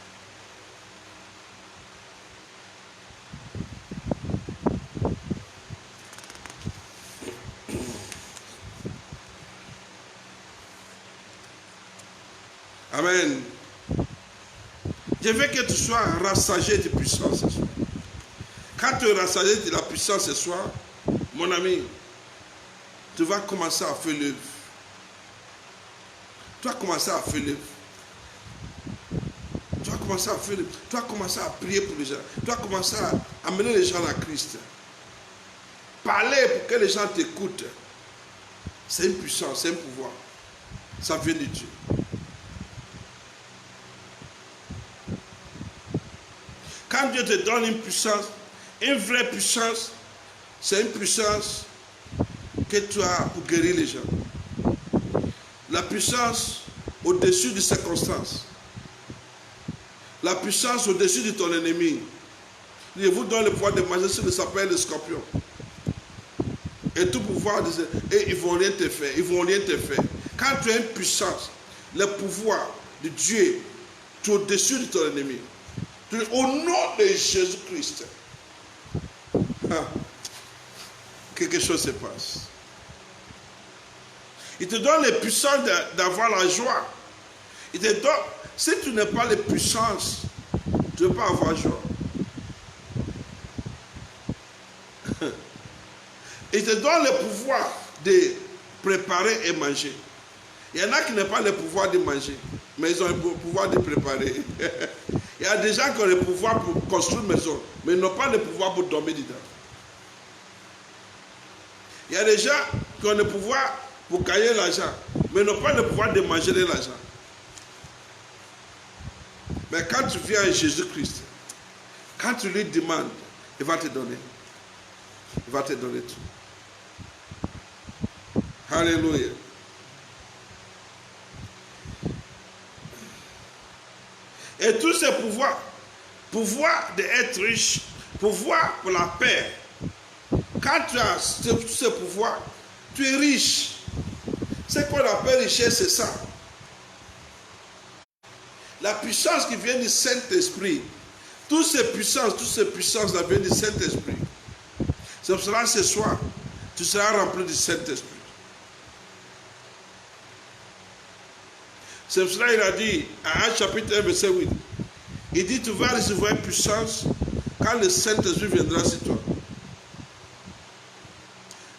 Amen. Je veux que tu sois rassasié de puissance ce soir. Quand tu es rassasié de la puissance ce soir, mon ami, tu vas commencer à faire l'œuvre. Tu vas commencer à faire l'œuvre. Tu vas commencer à faire l'œuvre. Tu vas commencer à prier pour les gens. Tu vas commencer à amener les gens à Christ. Parler pour que les gens t'écoutent. C'est une puissance, c'est un pouvoir. Ça vient de Dieu. Quand Dieu te donne une puissance, une vraie puissance, c'est une puissance que tu as pour guérir les gens. La puissance au-dessus des circonstances. La puissance au-dessus de ton ennemi. Je vous donne le pouvoir de manger sur le sapin et le scorpion. Et tout pouvoir, et ils ne vont rien te faire. Ils vont rien te faire. Quand tu as une puissance, le pouvoir de Dieu, tu es au-dessus de ton ennemi. Au nom de Jésus-Christ, quelque chose se passe. Il te donne les puissances d'avoir la joie. Il te donne, si tu n'as pas les puissances, tu ne peux pas avoir joie. Il te donne le pouvoir de préparer et manger. Il y en a qui n'ont pas le pouvoir de manger, mais ils ont le pouvoir de préparer. Il y a des gens qui ont le pouvoir pour construire une maison, mais ils n'ont pas le pouvoir pour dormir dedans. Il y a des gens qui ont le pouvoir pour gagner l'argent, mais ils n'ont pas le pouvoir de manger de l'argent. Mais quand tu viens à Jésus-Christ, quand tu lui demandes, il va te donner. Il va te donner tout. Alléluia. Et tous ces pouvoirs, pouvoir d'être riche, pouvoir pour la paix. Quand tu as tous ces pouvoirs, tu es riche. Ce qu'on appelle richesse, c'est ça. La puissance qui vient du Saint-Esprit, toutes ces puissances là viennent du Saint-Esprit. C'est pour cela ce soir, tu seras rempli du Saint-Esprit. C'est pour cela qu'il a dit, à Actes chapitre 1, verset 8, il dit, tu vas recevoir une puissance quand le Saint-Esprit viendra sur toi.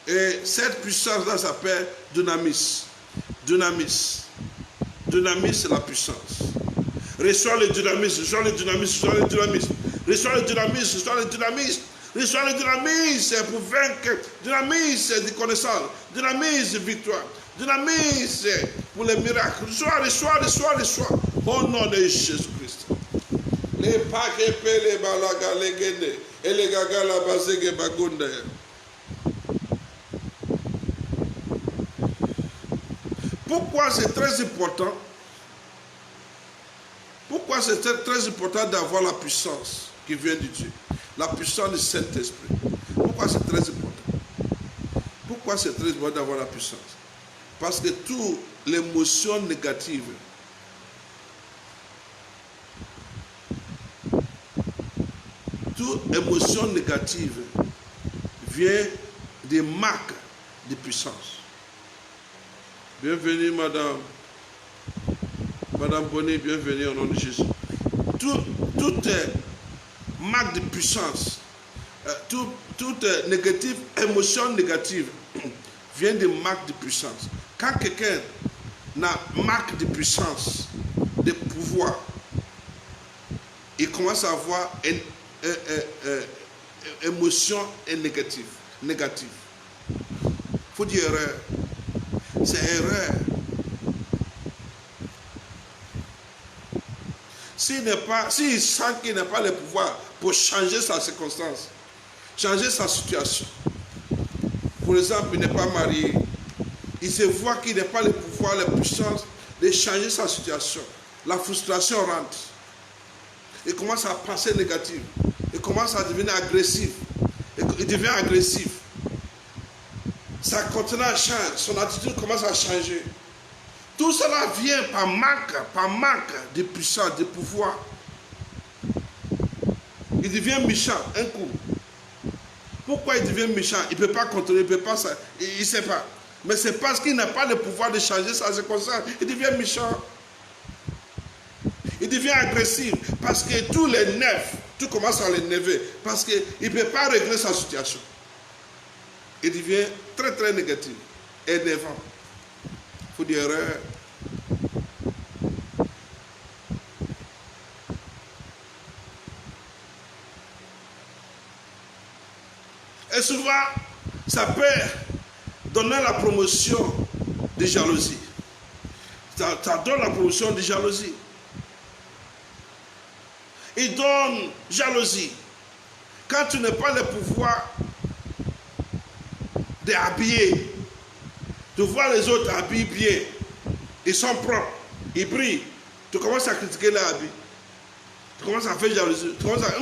Et cette puissance-là s'appelle dynamis. Dynamis. Dynamis, c'est la puissance. Reçois le dynamis, reçois le dynamis, reçois le dynamis. Reçois le dynamis, reçois le dynamis. Reçois le dynamis pour vaincre. Dynamis, c'est de connaissance. Dynamis, c'est victoire. Dynamis, c'est pour les miracles. Reçois. Au nom de Jésus-Christ. Les paquets, les balaga, les guédés, et les gaga, la basege, bagunde. Pourquoi c'est très important? Pourquoi c'est très important d'avoir la puissance qui vient de Dieu? La puissance du Saint-Esprit. Pourquoi c'est très important? Pourquoi c'est très important d'avoir la puissance? Parce que toute l'émotion négative, vient des marques de puissance. Bienvenue, madame. Madame Bonnet, bienvenue au nom de Jésus. Toute marque de puissance, toute émotion négative vient des marques de puissance. Quand quelqu'un n'a marque de puissance, de pouvoir, il commence à avoir une émotion négative. Il faut dire erreur. C'est s'il sent qu'il n'a pas le pouvoir pour changer sa circonstance, changer sa situation. Pour exemple, il n'est pas marié. Il se voit qu'il n'a pas le pouvoir, la puissance de changer sa situation. La frustration rentre. Il commence à penser négatif. Il commence à devenir agressif. Il devient agressif. Sa contenance change. Son attitude commence à changer. Tout cela vient par manque de puissance, de pouvoir. Il devient méchant un coup. Pourquoi il devient méchant? Il ne peut pas contrôler, il ne peut pas ça. Il ne sait pas. Mais c'est parce qu'il n'a pas le pouvoir de changer sa circonstance. Il devient méchant. Il devient agressif. Parce que tous les nerfs, tout commence à l'énerver. Parce qu'il ne peut pas régler sa situation. Il devient très très négatif. Énervant. Il faut dire erreur. Et souvent, ça peut donner la promotion de jalousie. Ça donne la promotion de jalousie. Il donne jalousie. Quand tu n'as pas le pouvoir d'habiller, de voir les autres habillés bien, ils sont propres, ils brillent, tu commences à critiquer leur habit. Tu commences à faire jalousie. Tu commences à...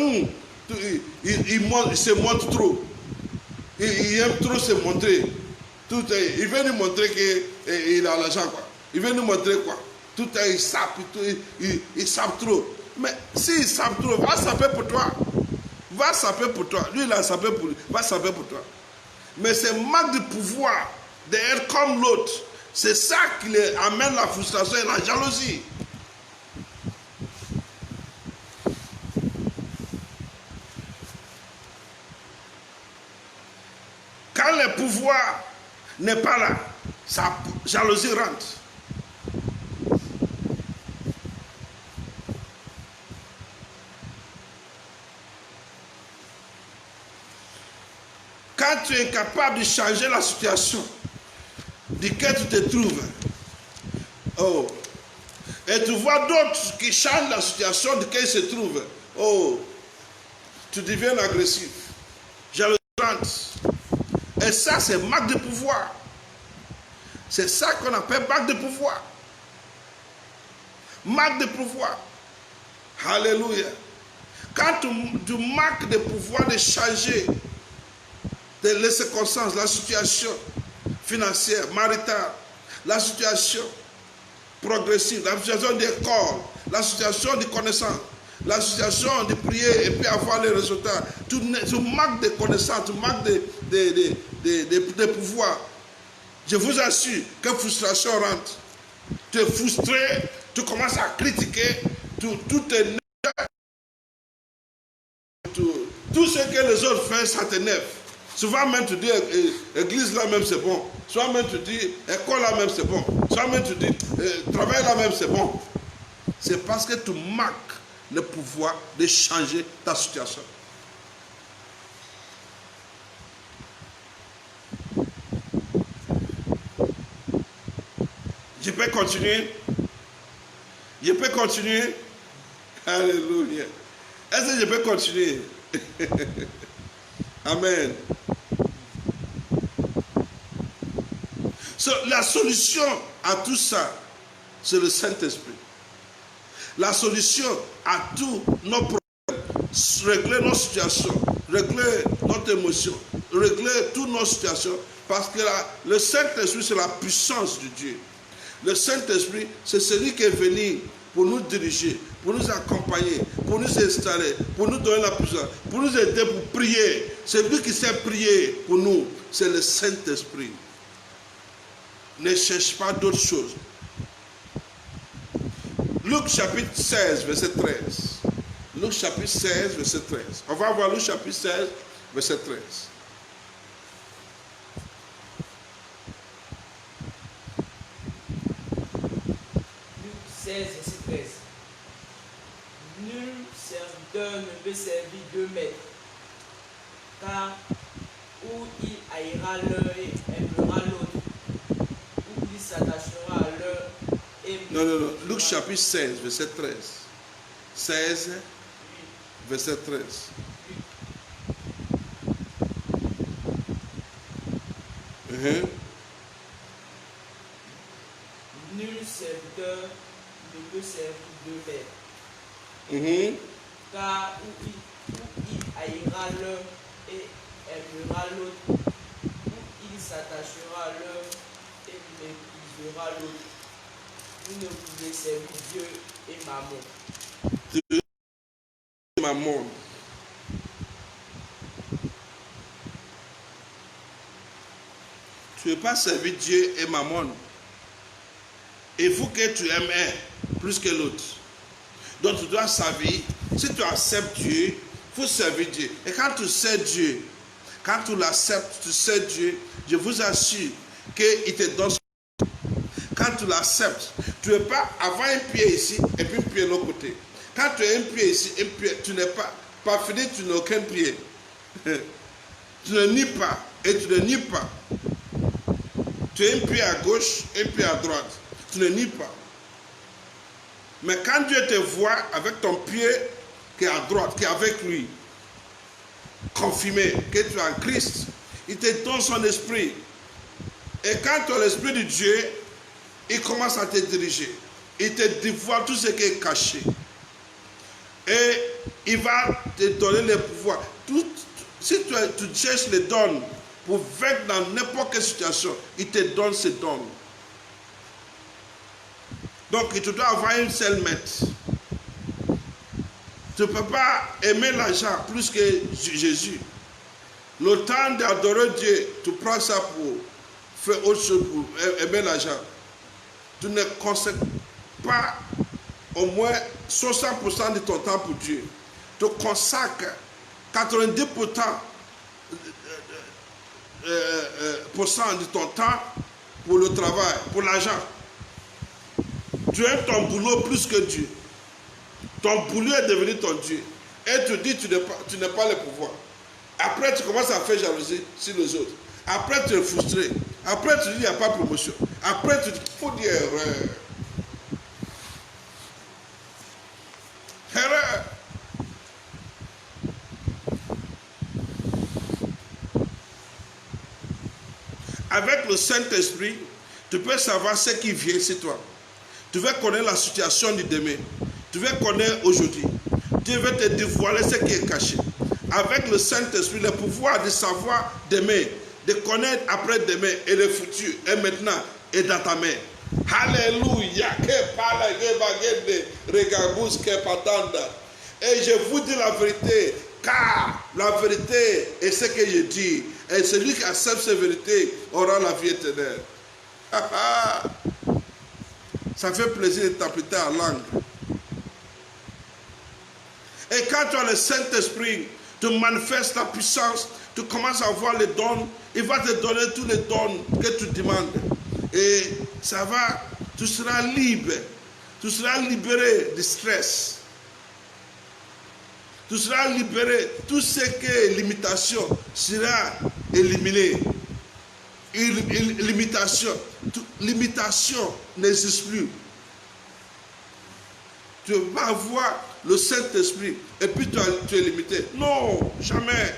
il se montre trop. Il aime trop se montrer. Il veut nous montrer qu'il a l'argent, quoi. Il veut nous montrer quoi. Tout il sape, il sape trop. Mais s'il sape trop, va saper pour toi. Va saper pour toi. Lui, il a sapé pour lui. Va saper pour toi. Mais c'est manque de pouvoir d'être comme l'autre. C'est ça qui amène la frustration et la jalousie. Quand le pouvoir n'est pas là, sa jalousie rentre. Quand tu es incapable de changer la situation dans laquelle tu te trouves, et tu vois d'autres qui changent la situation dans laquelle ils se trouvent, tu deviens agressif, jalousie rentre. Et ça, c'est manque de pouvoir. C'est ça qu'on appelle manque de pouvoir. Manque de pouvoir. Alléluia. Quand tu manques de pouvoir de changer les circonstances, la situation financière, maritale, la situation progressive, la situation des corps, la situation de connaissance, la situation de prier et puis avoir les résultats. Tu manques de connaissances, tu manques de pouvoir. Je vous assure que frustration rentre. Tu es frustré, tu commences à critiquer, tout t'énerve. Tout ce que les autres font, ça t'énerve. Souvent même tu dis, église là même c'est bon. Souvent même tu dis, école là même c'est bon. Souvent même tu dis, travail là même c'est bon. C'est parce que tu manques le pouvoir de changer ta situation. Je peux continuer? Je peux continuer? Alléluia. Est-ce que je peux continuer? Amen. La solution à tout ça, c'est le Saint-Esprit. La solution à tous nos problèmes, régler nos situations, régler notre émotion, régler toutes nos situations, parce que le Saint-Esprit, c'est la puissance de Dieu. Le Saint-Esprit, c'est celui qui est venu pour nous diriger, pour nous accompagner, pour nous installer, pour nous donner la puissance, pour nous aider pour prier. C'est lui qui sait prier pour nous. C'est le Saint-Esprit. Ne cherche pas d'autres choses. Luc chapitre 16, verset 13. Luc chapitre 16, verset 13. On va voir Luc chapitre 16, verset 13. Luc 16, verset 13. Nul serviteur ne peut servir deux maîtres, car ou il haïra l'un et aimera l'autre, ou il s'attachera à l'un et Non. Luc chapitre 16, verset 13. 16, verset 13. Nul serviteur ne peut servir deux maîtres. Car ou il haïra l'un et aimera l'autre, ou il s'attachera à l'un et méprisera l'autre. Vous ne pouvez servir Dieu et Mammon. Mammon. Tu ne peux pas servir Dieu et Mammon. Il faut que tu aimes un plus que l'autre. Donc tu dois servir. Si tu acceptes Dieu, il faut servir Dieu. Et quand tu sers Dieu, quand tu l'acceptes, tu sers Dieu, je vous assure qu'il te donne. Quand tu l'acceptes, tu ne peux pas avoir un pied ici et puis un pied de l'autre côté. Quand tu as un pied ici, un pied, tu n'es pas fini, tu n'as aucun pied. Tu ne nies pas et tu ne nies pas. Tu as un pied à gauche, un pied à droite. Tu ne nies pas. Mais quand Dieu te voit avec ton pied qui est à droite, qui est avec lui, confirmé que tu es en Christ, il te donne son esprit. Et quand tu as l'esprit de Dieu, il commence à te diriger. Il te dévoile tout ce qui est caché. Et il va te donner le pouvoir. Si tu cherches les dons pour vaincre dans n'importe quelle situation, il te donne ces dons. Donc, tu dois avoir une seule maître. Tu ne peux pas aimer l'argent plus que Jésus. Le temps d'adorer Dieu, tu prends ça pour faire autre chose, pour aimer l'argent. Tu ne consacres pas au moins 60% de ton temps pour Dieu. Tu consacres 90% de ton temps pour le travail, pour l'argent. Tu aimes ton boulot plus que Dieu. Ton boulot est devenu ton Dieu. Et tu dis tu n'as pas le pouvoir. Après, tu commences à faire jalousie sur les autres. Après, tu es frustré. Après, tu dis il n'y a pas de promotion. Après, tu dis il faut dire erreur. Erreur. Avec le Saint-Esprit, tu peux savoir ce qui vient sur toi. Tu vas connaître la situation du demain. Tu vas connaître aujourd'hui. Dieu va te dévoiler ce qui est caché. Avec le Saint-Esprit, le pouvoir de savoir demain, de connaître après demain et le futur, et maintenant, est dans ta main. Alléluia. Et je vous dis la vérité, car la vérité est ce que je dis. Et celui qui accepte cette vérité aura la vie éternelle. Ça fait plaisir de t'apprêter en langue. Et quand tu as le Saint-Esprit, tu manifestes la puissance, tu commences à voir les dons, il va te donner tous les dons que tu demandes. Et ça va, tu seras libre, tu seras libéré du stress. Tu seras libéré, tout ce qui est limitation sera éliminé. Limitation n'existe plus. Tu vas avoir le Saint-Esprit et puis tu es limité. Non, jamais.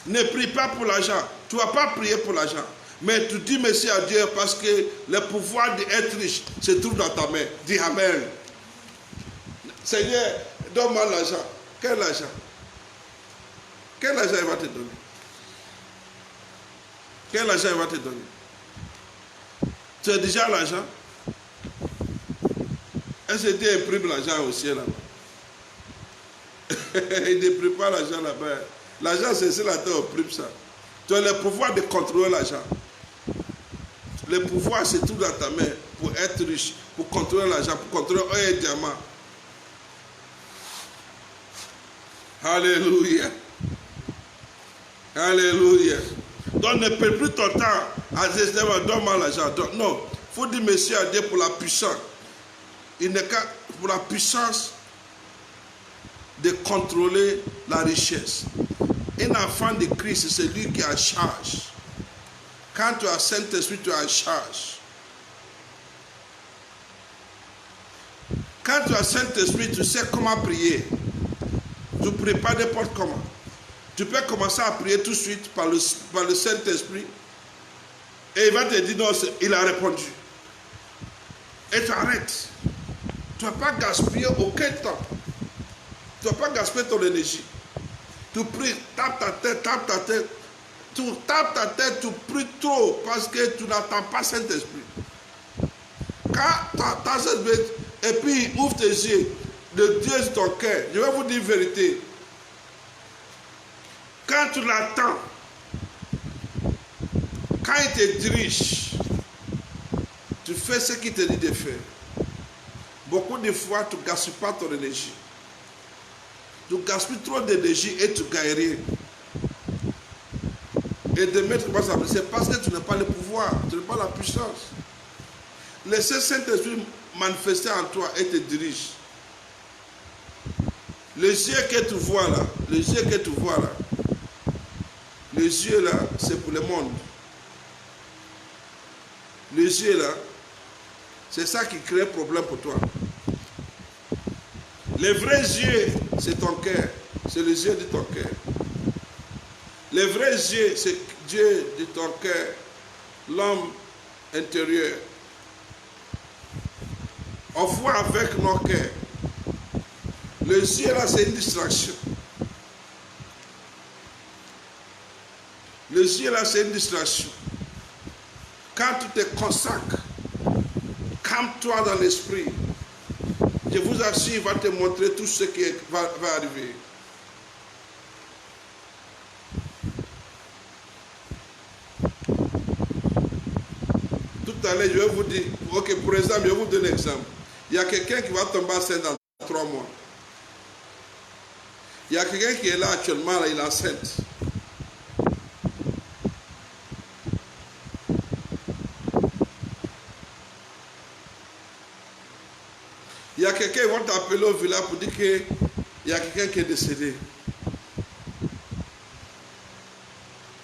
Ne prie pas pour l'argent. Tu ne vas pas prier pour l'argent. Mais tu dis merci à Dieu parce que le pouvoir d'être riche se trouve dans ta main. Dis Amen. Seigneur, donne-moi l'argent. Quel argent? Quel argent il va te donner? Quel argent il va te donner? Tu as déjà l'argent? Est-ce que Dieu imprime l'argent au ciel là-bas? Il n'imprime pas l'argent là-bas. L'argent, c'est sur la terre, on imprime ça. Tu as le pouvoir de contrôler l'argent. Le pouvoir se trouve dans ta main pour être riche, pour contrôler l'argent, pour contrôler un diamant. Alléluia. Alléluia. Donc ne perds plus ton temps à dire donne-moi l'argent. Non, il faut dire merci à Dieu pour la puissance. Il n'est qu'à pour la puissance de contrôler la richesse. Un enfant de Christ, c'est lui qui est en charge. Quand tu as Saint-Esprit, tu es en charge. Quand tu as Saint-Esprit, tu sais comment prier. Tu ne pries pas n'importe comment. Tu peux commencer à prier tout de suite par le Saint-Esprit. Et il va te dire, non, il a répondu. Et tu arrêtes. Tu ne vas pas gaspiller aucun temps. Tu ne vas pas gaspiller ton énergie. Tu pries, tape ta tête, tape ta tête. Tu tapes ta tête, tu pries trop parce que tu n'attends pas Saint-Esprit. Quand tu attends Saint-Esprit, et puis ouvre tes yeux, le Dieu de ton cœur, je vais vous dire la vérité. Quand tu l'attends, quand il te dirige, tu fais ce qu'il te dit de faire. Beaucoup de fois, tu ne gaspilles pas ton énergie. Tu gaspilles trop d'énergie et tu ne gagnes rien. Et de mettre comment ça, c'est parce que tu n'as pas le pouvoir, tu n'as pas la puissance. Laissez le Saint-Esprit manifester en toi et te dirige. Les yeux que tu vois là, les yeux que tu vois là, les yeux là, c'est pour le monde. Les yeux là, c'est ça qui crée problème pour toi. Les vrais yeux, c'est ton cœur. C'est les yeux de ton cœur. Les vrais yeux, c'est Dieu de ton cœur, l'homme intérieur. On voit avec nos cœurs. Les yeux là, c'est une distraction. Les yeux là, c'est une distraction. Quand tu te consacres, calme-toi dans l'esprit. Je vous assure, il va te montrer tout ce qui va arriver. Tout à l'heure, je vais vous dire, ok, pour exemple, je vais vous donner un exemple. Il y a quelqu'un qui va tomber enceinte dans 3 mois. Il y a quelqu'un qui est là actuellement, là, il est enceinte. Il y a quelqu'un qui va t'appeler au village pour dire qu'il y a quelqu'un qui est décédé.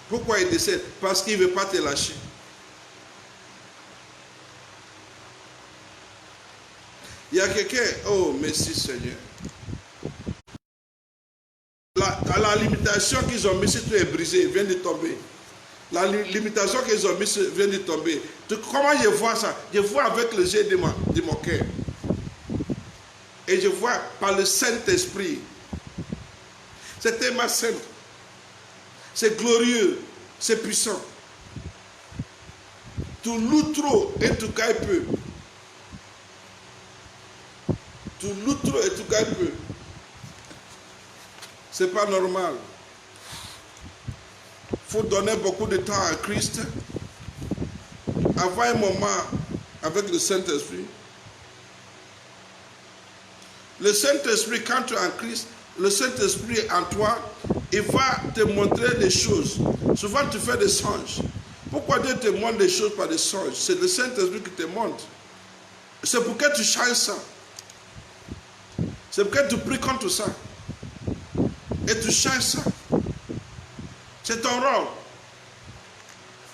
Pourquoi il décède? Parce qu'il ne veut pas te lâcher. Il y a quelqu'un, oh merci Seigneur. La limitation qu'ils ont mise, si tu es brisé, vient de tomber. La limitation qu'ils ont mise vient de tomber. Comment je vois ça? Je vois avec les yeux de mon cœur. Et je vois par le Saint-Esprit. C'est tellement simple. C'est glorieux. C'est puissant. Tu loues trop et tu gagnes peu. Tu loues trop et tu gagnes peu. C'est pas normal. Il faut donner beaucoup de temps à Christ. Avoir un moment avec le Saint-Esprit. Le Saint-Esprit, quand tu es en Christ, le Saint-Esprit en toi, il va te montrer des choses. Souvent, tu fais des songes. Pourquoi Dieu te montre des choses par des songes? C'est le Saint-Esprit qui te montre. C'est pour que tu changes ça. C'est pour que tu pries contre ça. Et tu changes ça. C'est ton rôle.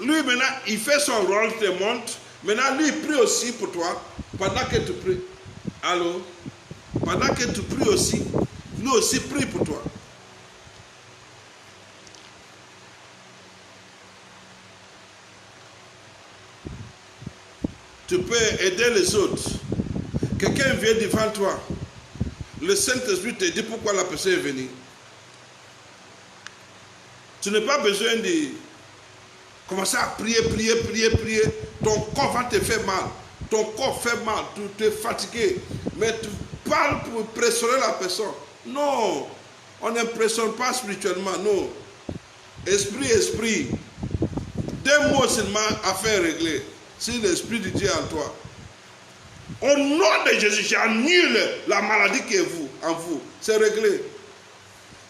Lui, maintenant, il fait son rôle, il te montre. Maintenant, lui, il prie aussi pour toi pendant que tu pries. Allô? Pendant que tu pries aussi, lui aussi prie pour toi. Tu peux aider les autres. Quelqu'un vient devant toi. Le Saint-Esprit te dit pourquoi la personne est venue. Tu n'as pas besoin de commencer à prier. Ton corps va te faire mal. Ton corps fait mal. Tu es fatigué. Mais tu parles pour impressionner la personne. Non. On n'impressionne pas spirituellement. Non. Esprit. 2 mots seulement à faire régler. Si l'Esprit de Dieu est en toi. Au nom de Jésus, j'annule la maladie qui est en vous. C'est réglé.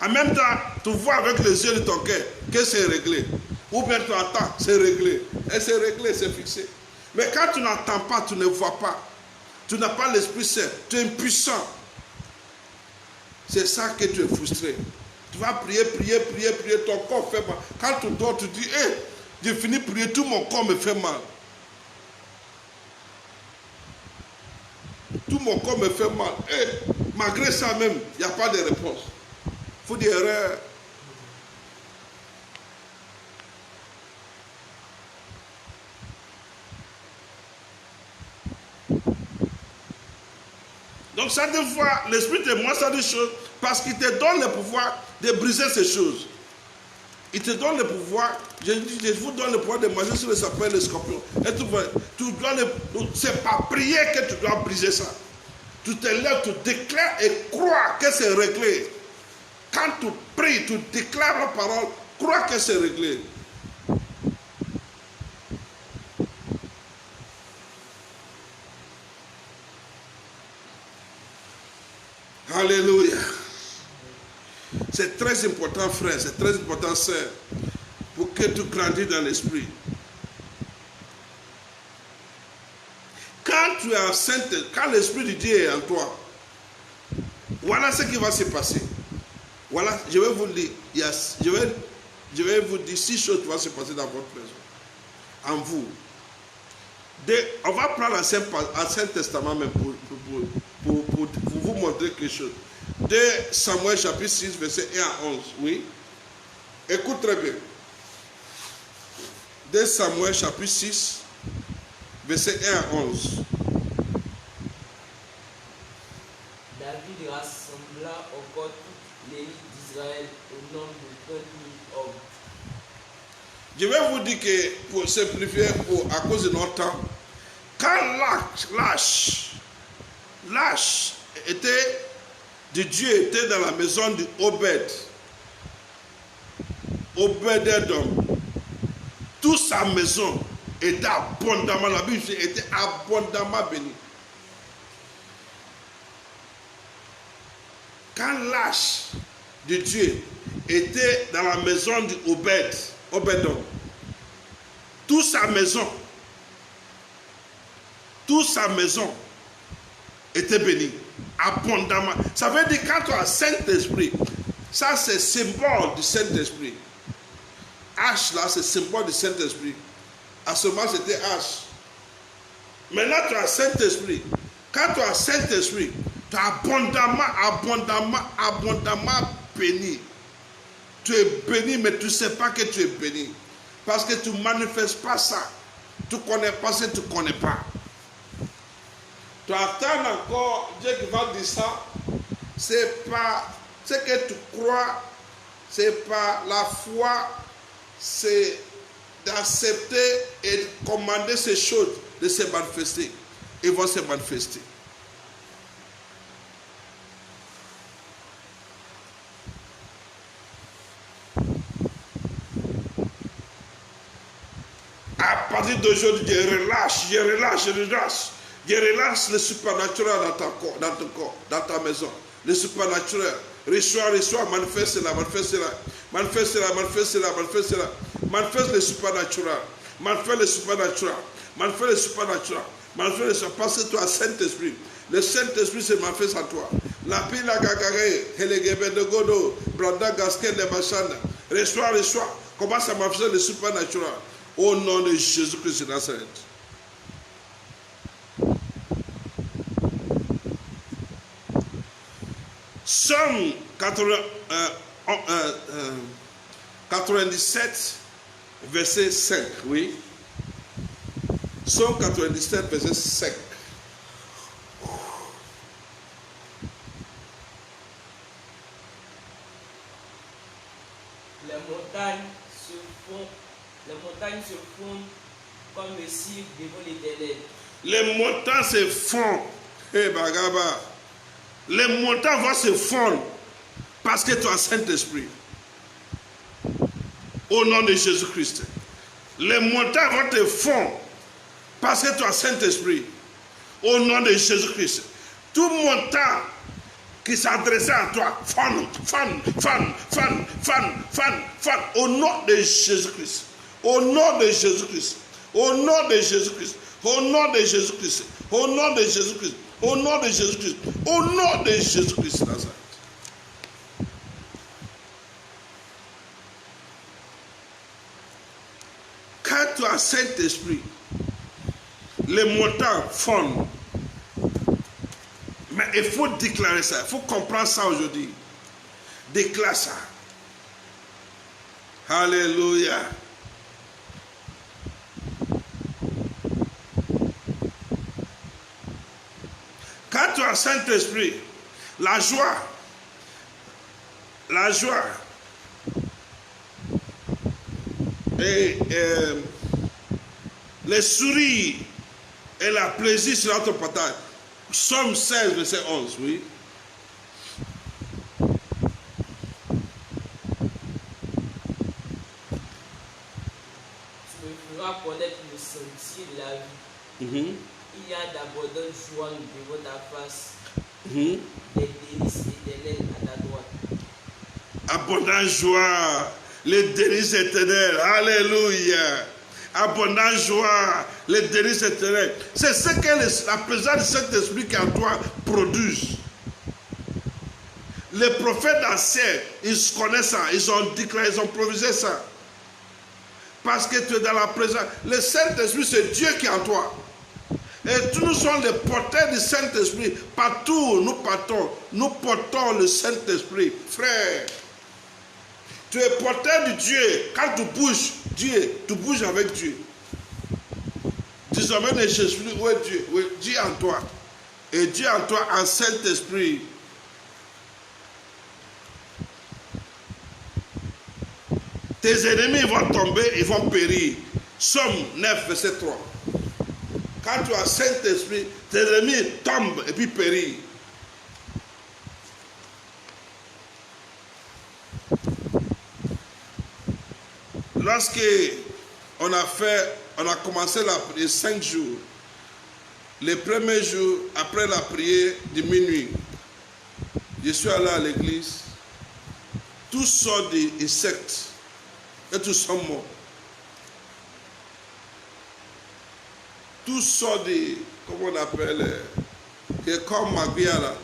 En même temps, tu vois avec les yeux de ton cœur que c'est réglé. Ou bien tu attends, c'est réglé. Et c'est réglé, c'est fixé. Mais quand tu n'entends pas, tu ne vois pas. Tu n'as pas l'Esprit Saint. Tu es impuissant. C'est ça que tu es frustré. Tu vas prier. Ton corps fait mal. Quand tu dors, tu dis, hé, j'ai fini de prier, tout mon corps me fait mal. tout mon corps me fait mal. Et malgré ça même, il n'y a pas de réponse. Il faut dire erreur. Donc ça des fois, l'esprit te montre des choses parce qu'il te donne le pouvoir de briser ces choses. Il te donne le pouvoir, je vous donne le pouvoir de manger sur le sapin et le scorpion. Et tu dois c'est pas prier que tu dois briser ça. Tu te lèves, tu déclares et crois que c'est réglé. Quand tu pries, tu déclares la parole, crois que c'est réglé. Alléluia. C'est très important, frère, c'est très important, sœur, pour que tu grandisses dans l'esprit. Quand tu es enceinte, quand l'esprit de Dieu est en toi, voilà ce qui va se passer. Voilà, je vais vous dire, je vais vous dire 6 choses qui vont se passer dans votre maison, en vous. On va prendre l'Ancien Testament même pour vous montrer quelque chose. 2 Samuel chapitre 6, verset 1 à 11. Oui. Écoute très bien. 2 Samuel chapitre 6, verset 1 à 11. David rassembla encore toute l'élite d'Israël au nombre de 20 000 hommes. Je vais vous dire que, pour simplifier, à cause de notre temps, quand l'âge était de Dieu était dans la maison de Obed-Edom, toute sa maison était abondamment, la Bible était abondamment bénie. Quand l'âge de Dieu était dans la maison de Obed-Edom, toute sa maison était bénie, abondamment. Ça veut dire quand tu as Saint-Esprit, ça c'est symbole du Saint-Esprit. H là, c'est symbole du Saint-Esprit. À ce moment, c'était H. Maintenant, tu as Saint-Esprit. Quand tu as Saint-Esprit, tu es abondamment béni. Tu es béni, mais tu ne sais pas que tu es béni. Parce que tu ne manifestes pas ça. Tu ne connais pas ce que tu ne connais pas. Tu attends encore Dieu qui va dire ça. C'est pas ce que tu crois, c'est pas la foi, c'est d'accepter et de commander ces choses, de se manifester. Ils vont se manifester. À partir d'aujourd'hui, je relâche le supernaturel dans ton corps, dans ta maison. Le supernaturel. Reçois, manifeste-la. Manifeste le supernaturel. Parce que tu as Saint-Esprit. Le Saint-Esprit se manifeste en toi. La pila gagare, helegebe de godo, branda gaskel de machanda. Reçois. Commence à manifester le supernaturel. Au nom de Jésus-Christ de Nazareth. Somme 97, verset 5, oui. Somme 97, verset 5. Les montagnes se fondent comme le cire devant l'Éternel. Les montagnes se fondent. Bagaba. Les montagnes vont se fondre parce que tu as Saint-Esprit. Au nom de Jésus-Christ. Les montagnes vont te fondre parce que tu as Saint-Esprit. Au nom de Jésus-Christ. Tout montagne qui s'adressait à toi, fond. Au nom de Jésus-Christ. Au nom de Jésus-Christ. Au nom de Jésus-Christ. Au nom de Jésus-Christ. Au nom de Jésus-Christ. Au nom de Jésus-Christ. Au nom de Jésus-Christ Nazareth. Quand tu as Saint-Esprit, les montagnes fondent. Mais il faut déclarer ça. Il faut comprendre ça aujourd'hui. Déclare ça. Alléluia. Quand tu as Saint-Esprit, la joie, et les sourires et la plaisir sur notre partage. Psaume 16, verset 11, oui. Tu me feras connaître le sentier de la vie. Il y a d'abondantes joies devant ta face. Des délices éternelles à ta droite. Abondante joie, les délices éternelles. Alléluia. Abondante joie, les délices éternelles. C'est ce que la présence du Saint-Esprit qui en toi produit. Les prophètes anciens, ils connaissent ça, ils ont déclaré, ils ont provisé ça. Parce que tu es dans la présence. Le Saint-Esprit, c'est Dieu qui est en toi. Et tous nous sommes les porteurs du Saint-Esprit. Partout où nous portons le Saint-Esprit. Frère, tu es porteur de Dieu. Quand tu bouges, Dieu, tu bouges avec Dieu. Désormais, ne cherche plus où est Dieu. Oui, Dieu en toi. Et Dieu en toi en Saint-Esprit. Tes ennemis vont tomber, ils vont périr. Somme 9, verset 3. Quand tu as Saint-Esprit, tes ennemis tombent et puis périssent. Lorsque on a commencé les 5 jours, les premiers jours, après la prière de minuit, je suis allé à l'église, tous sortent d'insectes et tous sont morts. Tous sortent de, comment on appelle, qui est comme Maguia là.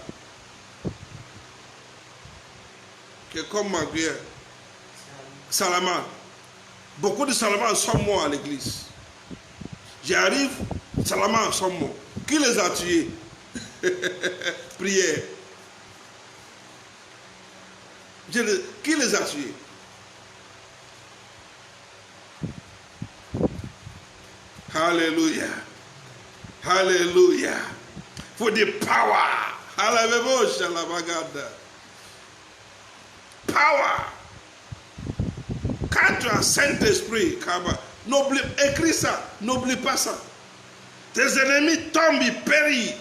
Qui est comme Maguia. Salaman. Beaucoup de Salamans sont morts à l'église. J'arrive, Salamans sont morts. Qui les a tués? Prière. Qui les a tués? Alléluia. Alléluia. For the power. Alléluia. Power. Quand tu as Saint-Esprit, écris ça, n'oublie pas ça. Tes ennemis tombent, ils périssent.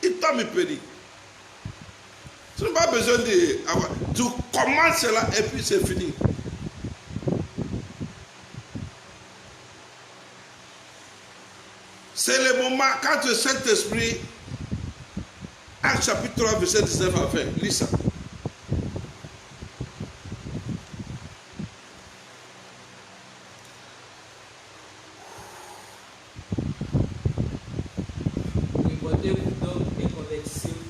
Ils tombent, ils périssent. Tu n'as pas besoin de... Tu commences cela et puis c'est fini. C'est le moment quand tu es Saint-Esprit, Acte chapitre 3, verset 19 à 20. Lis ça. Répondez-vous donc et convertissez-vous,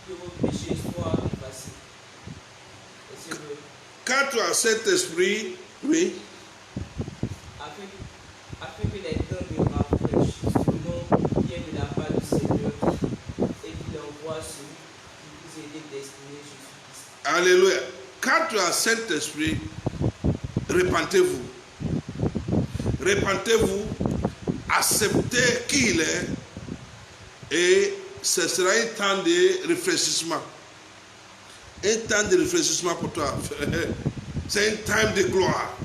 que vos péchés soient effacés. Et c'est vrai. Quand tu as Saint-Esprit, oui. Afin que les temps ne rafraîchissent le nom vient de la part du Seigneur et qu'il envoie celui qui vous est destiné, Jésus-Christ. Alléluia. Quand tu as Saint-Esprit, repentez-vous. Repentez-vous, acceptez qui il est et ce sera un temps de réfléchissement. Un temps de réfléchissement pour toi. C'est un temps de gloire.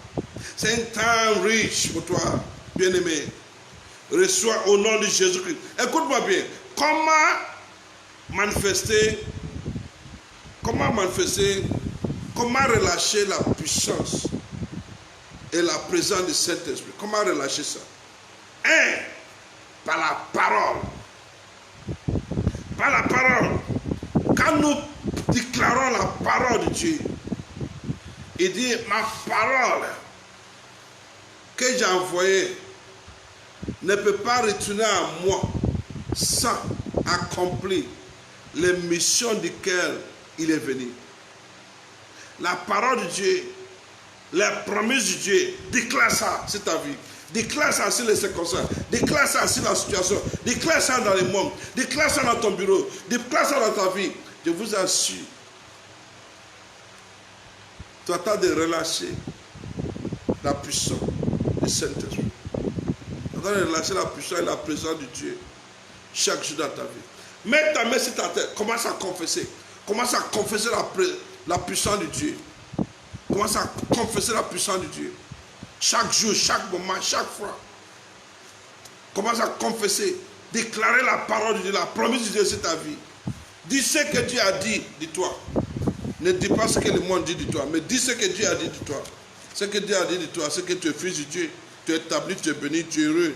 C'est un temps riche pour toi, bien-aimé. Reçois au nom de Jésus-Christ. Écoute-moi bien. Comment manifester, comment relâcher la puissance et la présence du Saint-Esprit? Comment relâcher ça? Par la parole. Par la parole. Quand nous déclarons la parole de Dieu, il dit, ma parole que j'ai envoyée ne peut pas retourner à moi sans accomplir les missions duquel il est venu. La parole de Dieu, les promesses de Dieu, déclare ça, c'est ta vie. Déclare ça sur les circonstances. Déclare ça sur la situation. Déclare ça dans le monde. Déclare ça dans ton bureau. Déclare ça dans ta vie. Je vous assure. Tu attends de relâcher la puissance du Saint-Esprit. Tu attends de relâcher la puissance et la présence de Dieu chaque jour dans ta vie. Mets ta main sur ta tête. Commence à confesser. Commence à confesser la puissance de Dieu. Commence à confesser la puissance de Dieu. Chaque jour, chaque moment, chaque fois. Commence à confesser. Déclarer la parole de Dieu, la promesse de Dieu sur ta vie. Dis ce que Dieu a dit de toi. Ne dis pas ce que le monde dit de toi, mais dis ce que Dieu a dit de toi. Ce que Dieu a dit de toi, c'est que tu es fils de Dieu. Tu es établi, tu es béni, tu es heureux.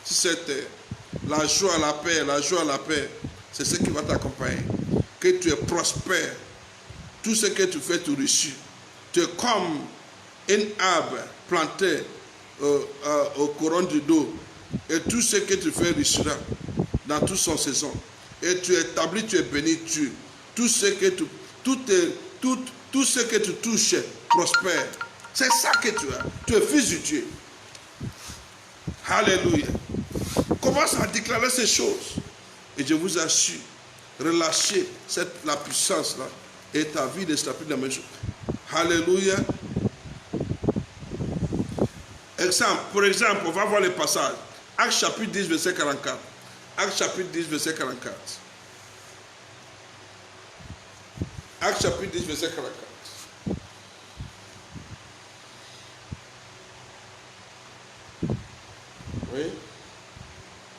Si c'est la joie, la paix, la joie, la paix, c'est ce qui va t'accompagner. Que tu es prospère. Tout ce que tu fais, tu réussis. Tu es comme un arbre planté au courant du dos. Et tout ce que tu fais réussira dans toute son saison. Et tu es établi, tu es béni, tout ce que tu touches prospère. C'est ça que tu as. Tu es fils de Dieu. Alléluia. Commence à déclarer ces choses. Et je vous assure, relâchez la puissance-là. Et ta vie ne sera plus la même chose. Alléluia. Pour exemple, on va voir le passage. Actes chapitre 10, verset 44. Actes chapitre 10, verset 44. Actes chapitre 10, verset 44. Oui.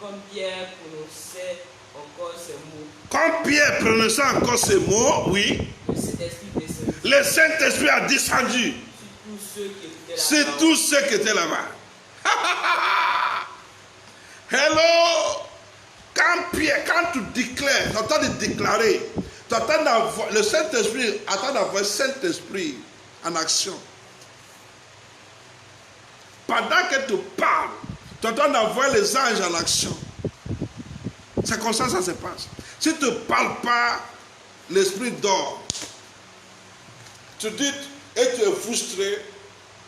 Comme Pierre prononçait encore ces mots. Comme Pierre prononçait encore ces mots, oui. Le Saint-Esprit a descendu. C'est tous ceux qui étaient là-bas. Hello! Quand tu déclares, tu attends de déclarer, tu attends d'avoir, le Saint-Esprit attend d'avoir le Saint-Esprit en action. Pendant que tu parles, tu attends d'avoir les anges en action. C'est comme ça se passe. Si tu ne parles pas, l'Esprit dort. Tu dis, et tu es frustré,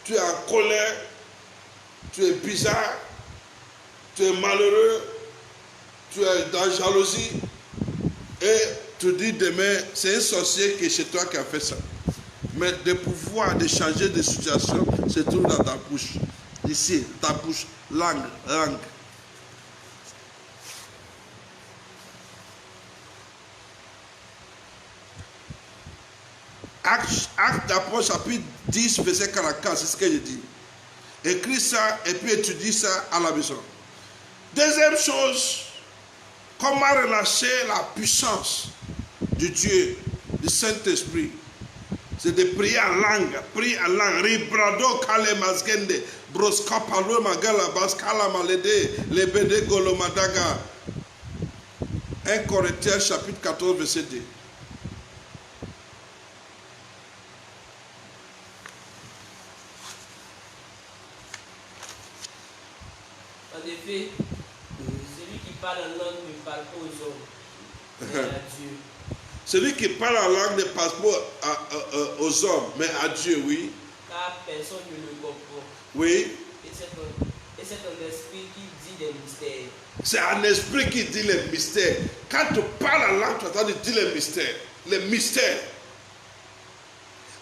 tu es en colère, tu es bizarre, tu es malheureux, tu es dans jalousie, et tu dis demain, c'est un sorcier qui est chez toi qui a fait ça. Mais le pouvoir de changer de situation se trouve dans ta bouche. Ici, ta bouche, langue. Acte d'Apôtre chapitre 10, verset 44, c'est ce que je dis. Écris ça et puis étudie ça à la maison. Deuxième chose, comment relâcher la puissance du Dieu, du Saint-Esprit. C'est de prier en langue. Prier en langue. Ribrado kale masgende. Broska palo magala baskala malede. Lebede golomadaga. 1 Corinthiens chapitre 14, verset 2. En effet, celui qui parle en langue ne parle pas aux hommes, mais à Dieu. Celui qui parle en langue ne passe pas aux hommes, mais à Dieu, oui. Car personne ne le comprend. Oui. Et c'est un esprit qui dit des mystères. C'est un esprit qui dit les mystères. Quand tu parles en langue, tu attends de dire les mystères. Les mystères.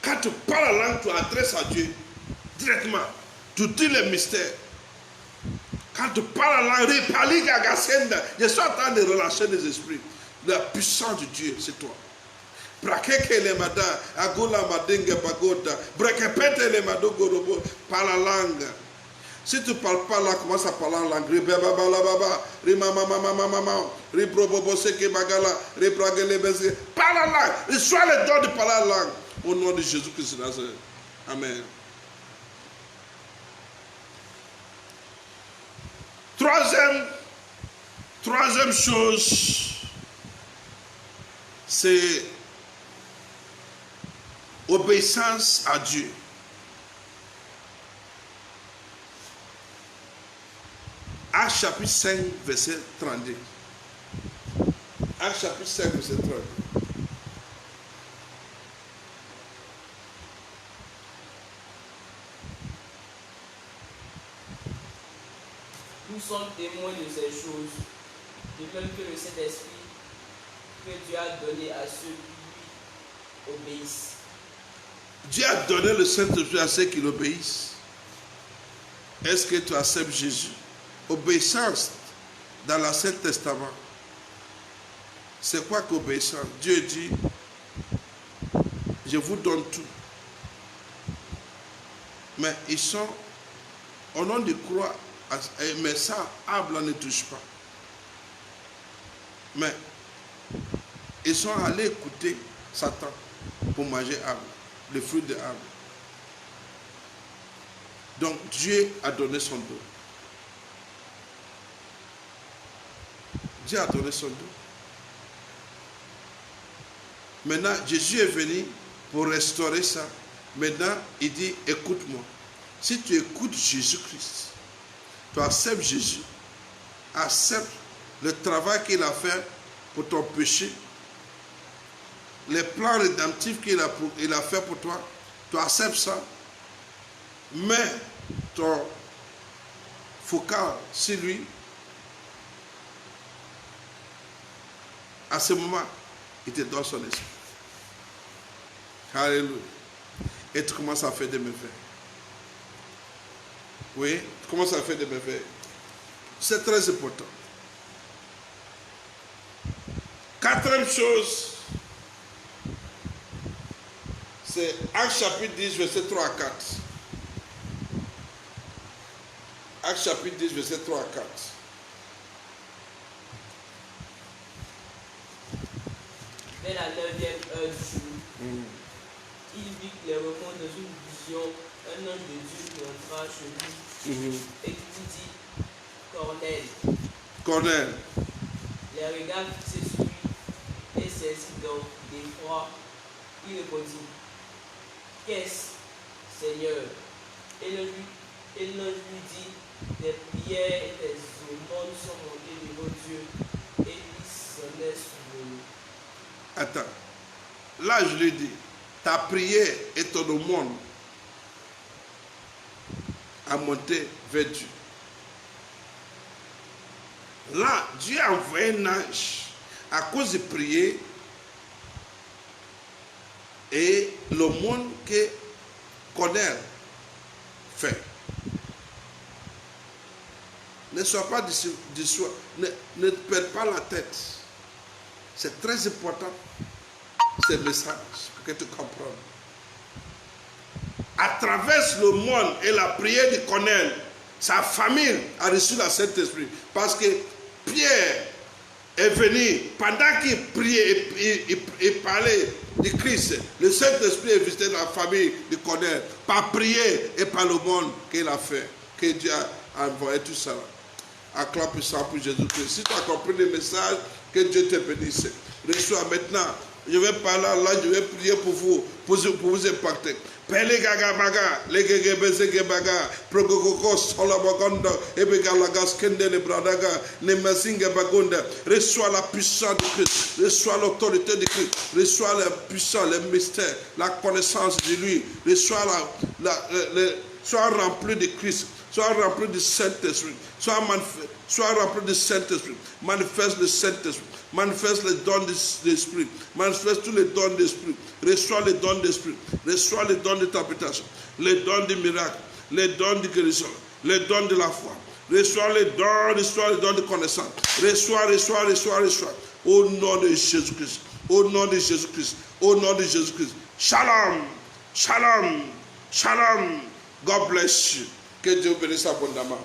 Quand tu parles en langue, tu adresses à Dieu directement. Tu dis les mystères. Quand tu parles en langue, je suis en train de relâcher les esprits. La puissance de Dieu, c'est toi. Par la langue. Si tu ne parles pas là, commence à parler en langue. Parle en langue. Reçois le don de parler en langue. Au nom de Jésus-Christ de Nazareth. Amen. Troisième chose, c'est obéissance à Dieu. Actes chapitre 5, verset 32. Actes chapitre 5, verset 32. sont témoins de ces choses, de même que le Saint-Esprit que Dieu a donné à ceux qui lui obéissent. Dieu a donné le Saint-Esprit à ceux qui l'obéissent. Est-ce que tu acceptes Jésus? Obéissance dans l'Ancien Testament. C'est quoi qu'obéissance? Dieu dit, je vous donne tout. Mais ils sont au nom de croix, mais ça, Abel ne touche pas. Mais ils sont allés écouter Satan pour manger Abel, le fruit de Abel. Donc Dieu a donné son dos. Dieu a donné son dos. Maintenant, Jésus est venu pour restaurer ça. Maintenant, il dit, écoute-moi. Si tu écoutes Jésus-Christ, tu acceptes Jésus, accepte le travail qu'il a fait pour ton péché, les plans rédemptifs qu'il a fait pour toi, tu acceptes ça, mets ton focal sur lui. À ce moment, il te donne son esprit. Alléluia. Et tu commences à faire des méfaits. Oui, tu commences à faire des méfaits. C'est très important. Quatrième chose, c'est Actes chapitre 10, verset 3 à 4. Actes chapitre 10, verset 3 à 4. Dès la 9e heure du jour, il vit clairement dans une vision un ange de Dieu qui entra chez lui et qui dit, Corneille. Corneille. Les regards fixés sur lui et saisi donc d'effroi, il répondit, qu'est-ce, Seigneur? Et l'ange lui dit, tes prières et tes aumônes sont montées devant Dieu et il s'en est souvenu. Attends, là je lui dis, ta prière et ton aumône a monté vers Dieu. Là, Dieu a envoyé un ange à cause de prier et l'aumône que Corneille fait. Ne sois pas ne perds pas la tête. C'est très important, ce message, pour que tu comprennes. À travers le monde et la prière de Corneille, sa famille a reçu la Saint-Esprit. Parce que Pierre est venu, pendant qu'il priait et parlait de Christ, le Saint-Esprit est visité dans la famille de Corneille, par prière et par le monde qu'il a fait, que Dieu a envoyé tout ça. Acclame puissant pour Jésus-Christ. Si tu as compris le message, que Dieu te bénisse. Reçois maintenant. Je vais parler là, je vais prier pour vous impacter. Pele gaga baga, legege bezege baga, progoko solabagonda, ebegalaga skendele bradaga, nemasinga bagonda. Reçois la puissance de Christ, reçois l'autorité de Christ, reçois la puissance, le mystère, la connaissance de lui, reçois sois rempli de Christ. Sois rempli du Saint-Esprit. Sois rempli du Saint-Esprit. Manifeste le Saint-Esprit. Manifeste les dons de l'Esprit. Manifeste tous les dons de l'Esprit. Reçois les dons de l'Esprit. Reçois les dons d'interprétation. Les dons du miracle. Les dons de guérison. Les dons de la foi. Reçois les dons de connaissance. Reçois. Au nom de Jésus-Christ. Au nom de Jésus-Christ. Au nom de Jésus-Christ. Shalom. Shalom. Shalom. God bless you. Que Dieu bénisse abondamment.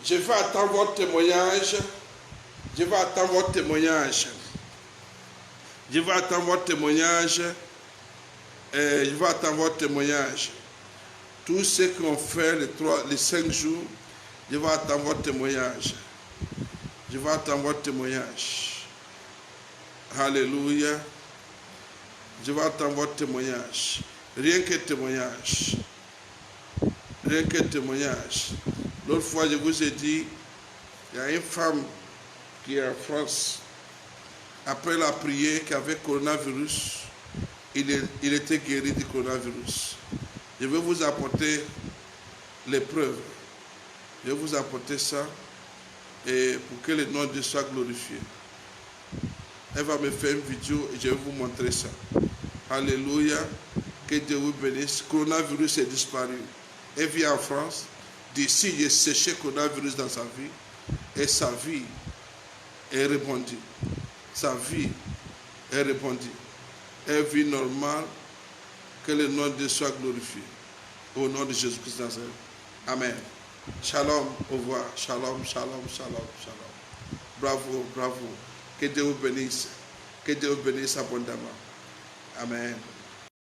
Je vais attendre votre témoignage. Je vais attendre votre témoignage. Je vais attendre votre témoignage. Je vais attendre votre témoignage. Tous ceux qui ont fait les 5 jours, je vais attendre votre témoignage. Je vais attendre votre témoignage. Alléluia. Je vais attendre votre témoignage. Rien que témoignage. Rien que témoignage. L'autre fois, je vous ai dit, il y a une femme qui est en France. Après la prière, qui avait coronavirus, il était guéri du coronavirus. Je vais vous apporter les preuves. Je vais vous apporter ça et pour que le nom de Dieu soit glorifié. Elle va me faire une vidéo et je vais vous montrer ça. Alléluia. Que Dieu vous bénisse. Coronavirus est disparu. Elle vit en France. D'ici, j'ai séché le coronavirus dans sa vie. Et sa vie est rebondie. Sa vie est rebondie. Elle vit normale. Que le nom de Dieu soit glorifié. Au nom de Jésus-Christ de Nazareth. Amen. Shalom. Au revoir. Shalom, shalom, shalom, shalom. Bravo, bravo. Que Dieu vous bénisse. Que Dieu vous bénisse abondamment. Amen.